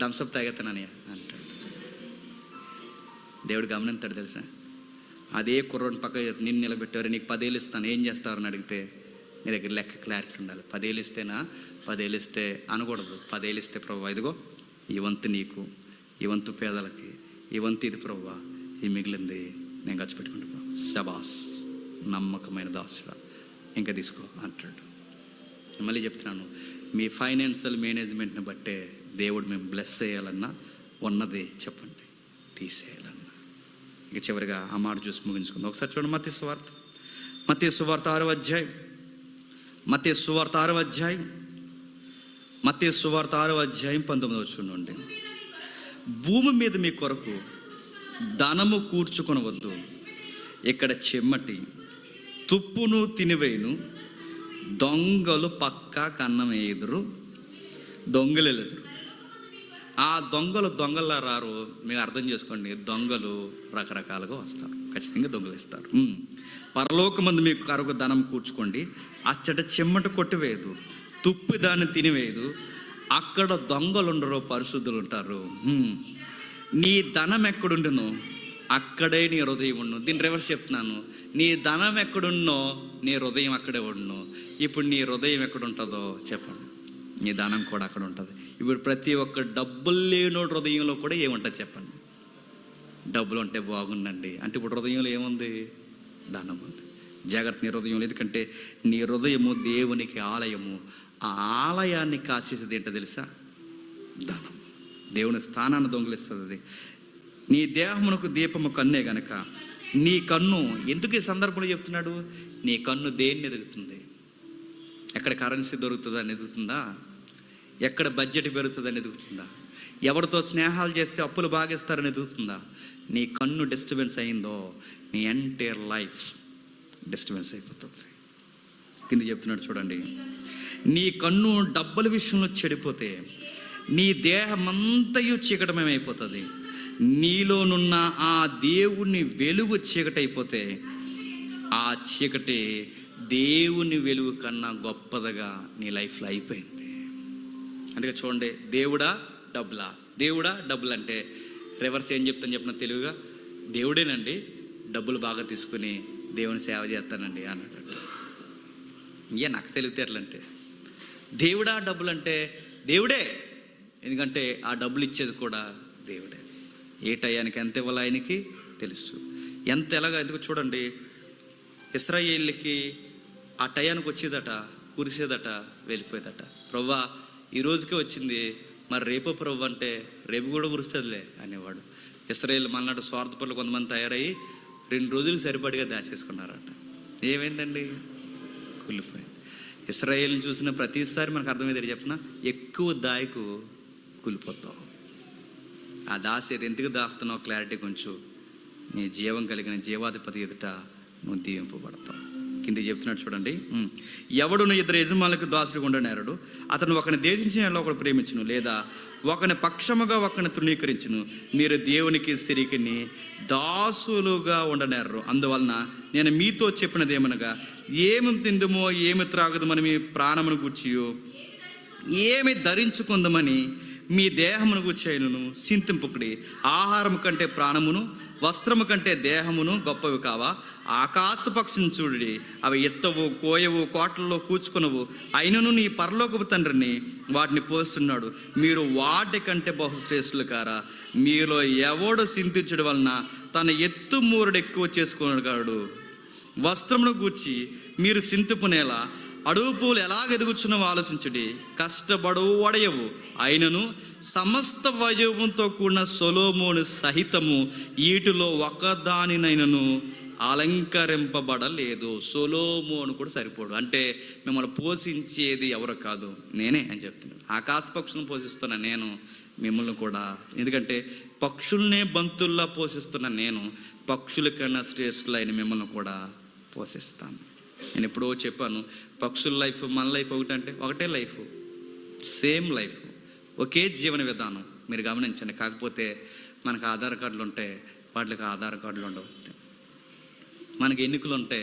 థమ్సప్ తాగేస్తానని అంటాడు. దేవుడు గమనిస్తాడు తెలుసా? అదే కుర్రోడిని పక్క నిన్ను నిలబెట్టారు, నీకు 10 ఏళ్ళు ఇస్తాను, ఏం చేస్తారని అడిగితే నీ దగ్గర లెక్క క్లారిటీ ఉండాలి. 10 ఏళ్ళు ఇస్తేనా? 10 ఏళ్ళు ఇస్తే అనకూడదు. 10 ఏళ్ళు ఇస్తే ప్రభు ఇదిగో ఈ వంతు నీకు, ఈ వంతు పేదలకి, ఈ వంతు ఇది ప్రభు, ఈ మిగిలింది నేను ఖర్చు పెట్టుకుంటా. శబాస్, నమ్మకమైన దాసుడా, ఇంకా తీసుకో అంటాడు. మళ్ళీ చెప్తున్నాను, మీ ఫైనాన్షియల్ మేనేజ్మెంట్ని బట్టే దేవుడు మేము బ్లెస్ చేయాలన్నా ఉన్నది చెప్పండి తీసేయాలన్నా. ఇక చివరిగా ఆ మాట చూసి ముగించుకుందాం. ఒకసారి చూడండి, మత్తయి సువార్త 6వ అధ్యాయం, మత్తయి సువార్త 6వ అధ్యాయం, మత్తయి సువార్త 6వ అధ్యాయం 19వ వచనం నుండి, భూమి మీద మీ కొరకు ధనము కూర్చుకొనవద్దు, ఇక్కడ చెమ్మటి తుప్పును తినివేయును, దొంగలు పక్కా కన్నం ఎదురు దొంగలెదురు. ఆ దొంగల్లా రారు. మీరు అర్థం చేసుకోండి, దొంగలు రకరకాలుగా వస్తారు, ఖచ్చితంగా దొంగలు ఇస్తారు. పరలోకమందు మీకు కరకు ధనం కూర్చుకోండి, అచ్చట చెమ్మట కొట్టివేయదు, తుప్పు దాన్ని తినివేయదు, అక్కడ దొంగలు ఉండరు, పరిశుద్ధులు ఉంటారు. నీ ధనం ఎక్కడుండునో అక్కడే నీ హృదయం ఉండు. దీన్ని రివర్స్ చెప్తున్నాను, నీ ధనం ఎక్కడున్నో నీ హృదయం అక్కడే ఉండు. ఇప్పుడు నీ హృదయం ఎక్కడుంటుందో చెప్పండి, నీ ధనం కూడా అక్కడ ఉంటుంది. ఇప్పుడు ప్రతి ఒక్క డబ్బులు లేనోడు హృదయంలో కూడా ఏముంటుంది చెప్పండి? డబ్బులు ఉంటే బాగుండండి అంటే ఇప్పుడు హృదయంలో ఏముంది? ధనం ఉంది. జాగ్రత్త నీ హృదయంలో, ఎందుకంటే నీ హృదయము దేవునికి ఆలయము. ఆ ఆలయాన్ని కాసేసేది ఏంటో తెలుసా? ధనం. దేవుని స్థానాన్ని దొంగిలిస్తుంది అది. నీ దేహమునకు దీపము కన్నే గనక నీ కన్ను, ఎందుకు ఈ సందర్భంలో చెప్తున్నాడు? నీ కన్ను దేన్ని ఎదుగుతుంది? ఎక్కడ కరెన్సీ దొరుకుతుందని ఎదుగుతుందా? ఎక్కడ బడ్జెట్ పెరుగుతుందని ఎదుగుతుందా? ఎవరితో స్నేహాలు చేస్తే అప్పులు బాగేస్తారని ఎదుగుతుందా? నీ కన్ను డిస్టర్బెన్స్ అయిందో నీ ఎంటైర్ లైఫ్ డిస్టర్బెన్స్ అయిపోతుంది. కింద చెప్తున్నాడు చూడండి, నీ కన్ను డబ్బుల విషయంలో చెడిపోతే నీ దేహమంతయు చీకటమేమైపోతుంది. నీలోనున్న ఆ దేవుని వెలుగు చీకటైపోతే ఆ చీకటి దేవుని వెలుగు కన్నా గొప్పదిగా నీ లైఫ్లో అయిపోయింది. అందుకే చూడండి, దేవుడా డబ్బులా? దేవుడా డబ్బులు అంటే రివర్స్ ఏం చెప్తాను చెప్పిన తెలుగుగా, దేవుడేనండి డబ్బులు బాగా తీసుకుని దేవుని సేవ చేస్తానండి అన్నాడు. ఇంకే నాకు తెలివితేటలంటే దేవుడా డబ్బులు అంటే దేవుడే, ఎందుకంటే ఆ డబ్బులు ఇచ్చేది కూడా దేవుడే. ఏ టయానికి ఎంత ఇవ్వాలి ఆయనకి తెలుసు. ఎలాగా ఎందుకు చూడండి, ఇశ్రాయేలుకి ఆ టయానికి వచ్చేదట, కురిసేదట, వెళ్ళిపోయేదట. ప్రవ్వా ఈ రోజుకే వచ్చింది, మరి రేపో ప్రభు అంటే రేపు కూడా కురుస్తుందిలే అనేవాడు. ఇశ్రాయేలు మళ్ళీ స్వార్థపరులు కొంతమంది తయారయ్యి 2 రోజులకు సరిపడిగా దాచేసుకున్నారట. ఏమైందండి? కూలిపోయింది. ఇశ్రాయేలుని చూసిన ప్రతిసారి మనకు అర్థమైంది చెప్పిన, ఎక్కువ దాయకు కూలిపోతావు. ఆ దాసేది ఎందుకు దాస్తున్నావు క్లారిటీ కొంచెం, నీ జీవం కలిగిన జీవాధిపతి ఎదుట నువ్వు దీవింపబడతావు. కింద చెప్తున్నాడు చూడండి, ఎవడును 2 యజమానులకు దాసుడిగా ఉండనేరడు, అతను ఒకని దేశించిన ఒకడు ప్రేమించును, లేదా ఒకని పక్షముగా ఒకని తృణీకరించును. మీరు దేవునికి సిరికిని దాసులుగా ఉండనేరరు. అందువలన నేను మీతో చెప్పినది ఏమనగా, ఏమి తిందుమో ఏమి త్రాగుదమని మీ ప్రాణమును గూర్చియో ఏమి ధరించుకుందామని మీ దేహమును గూర్చైనను చింతింపుకుడి. ఆహారము కంటే ప్రాణమును, వస్త్రము కంటే దేహమును గొప్పవి కావా? ఆకాశ పక్షిని చూడుడి, అవి ఎత్తవు, కోయవు, కోటల్లో కూర్చుకునవు, అయినను నీ పరలోకపు తండ్రిని వాటిని పోస్తున్నాడు. మీరు వాటి కంటే బహుశ్రేష్ఠులు కారా? మీలో ఎవడు చింతించడం వలన తన ఎత్తు మూరడు ఎక్కువ చేసుకున్నాడు. వస్త్రమును గూర్చి మీరు సింతిపునేలా అడవి పూలు ఎలాగెదుగుచున్నవో ఆలోచించుడి. కష్టపడు వడయవు, అయినను సమస్త వైభవంతో కూడిన సొలొమోను సహితము వీటిలో ఒకదానినైనను అలంకరింపబడలేదు. సొలొమోను కూడా సరిపోడు. అంటే మిమ్మల్ని పోషించేది ఎవరు కాదు, నేనే అని చెప్తున్నాను. ఆకాశ పక్షులను పోషిస్తున్న నేను మిమ్మల్ని కూడా, ఎందుకంటే పక్షుల్నే బంతుల్లా పోషిస్తున్న నేను పక్షుల కన్నా శ్రేష్ఠులైన మిమ్మల్ని కూడా పోషిస్తాను. నేను ఎప్పుడో చెప్పాను, పక్షుల లైఫ్ మన లైఫ్ ఒకటే లైఫ్, సేమ్ లైఫ్, ఒకే జీవన విధానం. మీరు గమనించండి. కాకపోతే మనకు ఆధార్ కార్డులు ఉంటే వాటికి ఆధార్ కార్డులు ఉండవు, మనకి ఎన్నికలు ఉంటే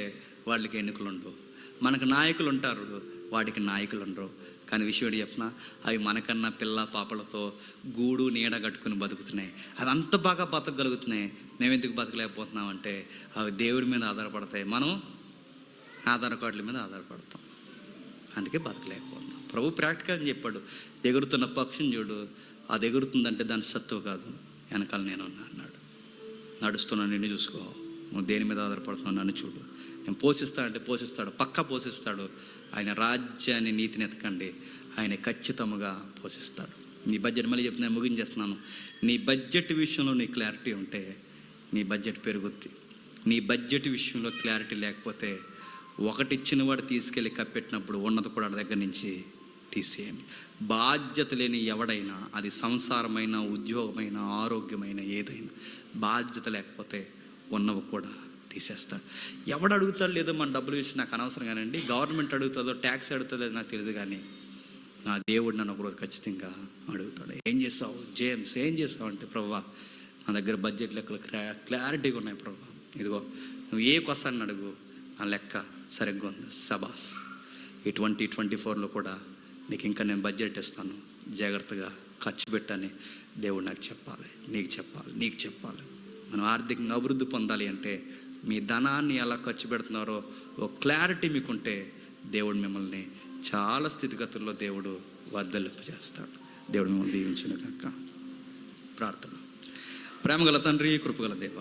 వాళ్ళకి ఎన్నికలు ఉండవు, మనకు నాయకులు ఉంటారు వాటికి నాయకులు ఉండరు. కానీ విషయం ఏంటి చెప్పిన, అవి మనకన్నా పిల్ల పాపలతో గూడు నీడ కట్టుకుని బతుకుతున్నాయి. అవి అంత బాగా బతకగలుగుతున్నాయి. మేము ఎందుకు బతకలేకపోతున్నాం అంటే అవి దేవుడి మీద ఆధారపడతాయి, మనం ఆధార్ కార్డుల మీద ఆధారపడతాం, అందుకే బతకలేకపోతున్నాం. ప్రభు ప్రాక్టికల్ అని చెప్పాడు. ఎగురుతున్న పక్షిని చూడు, అది ఎగురుతుందంటే దాని సత్తువ కాదు, వెనకాల నేను ఉన్నా అన్నాడు. నడుస్తున్నాను, నిన్ను చూసుకో, నువ్వు దేని మీద ఆధారపడుతున్నావు నన్ను చూడు. నేను పోషిస్తానంటే పోషిస్తాడు, పక్కా పోషిస్తాడు. ఆయన రాజ్యాన్ని నీతిని ఎతకండి, ఆయన ఖచ్చితంగా పోషిస్తాడు. నీ బడ్జెట్, మళ్ళీ చెప్తే నేను ముగించేస్తున్నాను, నీ బడ్జెట్ విషయంలో నీ క్లారిటీ ఉంటే నీ బడ్జెట్ పెరుగుద్ది. నీ బడ్జెట్ విషయంలో క్లారిటీ లేకపోతే ఒకటి ఇచ్చిన వాడు తీసుకెళ్ళి కప్పెట్టినప్పుడు ఉన్నది కూడా దగ్గర నుంచి తీసేయండి. బాధ్యత లేని ఎవడైనా, అది సంసారమైన, ఉద్యోగమైన, ఆరోగ్యమైన, ఏదైనా బాధ్యత లేకపోతే ఉన్నవి కూడా తీసేస్తాడు. ఎవడు అడుగుతాడు లేదో మన డబ్బుల విషయం నాకు అనవసరం కానండి, గవర్నమెంట్ అడుగుతుందో ట్యాక్స్ అడుగుతుందో నాకు తెలియదు, కానీ నా దేవుడు నన్ను ఒకరోజు ఖచ్చితంగా అడుగుతాడు. ఏం చేస్తావు జేమ్స్, ఏం చేస్తావు అంటే, ప్రభువా నా దగ్గర బడ్జెట్ లెక్కలు క్లారిటీగా ఉన్నాయి ప్రభువా, ఇదిగో నువ్వు ఏ కొసాన్ని అడుగు ఆ లెక్క సరిగ్గా ఉంది, సబాస్. ఈ 2024లో కూడా నీకు ఇంకా నేను బడ్జెట్ ఇస్తాను, జాగ్రత్తగా ఖర్చు పెట్టని దేవుడు నాకు చెప్పాలి, నీకు చెప్పాలి. మనం ఆర్థికంగా అభివృద్ధి పొందాలి అంటే మీ ధనాన్ని ఎలా ఖర్చు పెడుతున్నారో ఓ క్లారిటీ మీకుంటే దేవుడు మిమ్మల్ని చాలా స్థితిగతుల్లో దేవుడు వర్ధలింప చేస్తాడు. దేవుడు మిమ్మల్ని దీవించును కాక. ప్రార్థన. ప్రేమగల తండ్రి, కృపగల దేవ,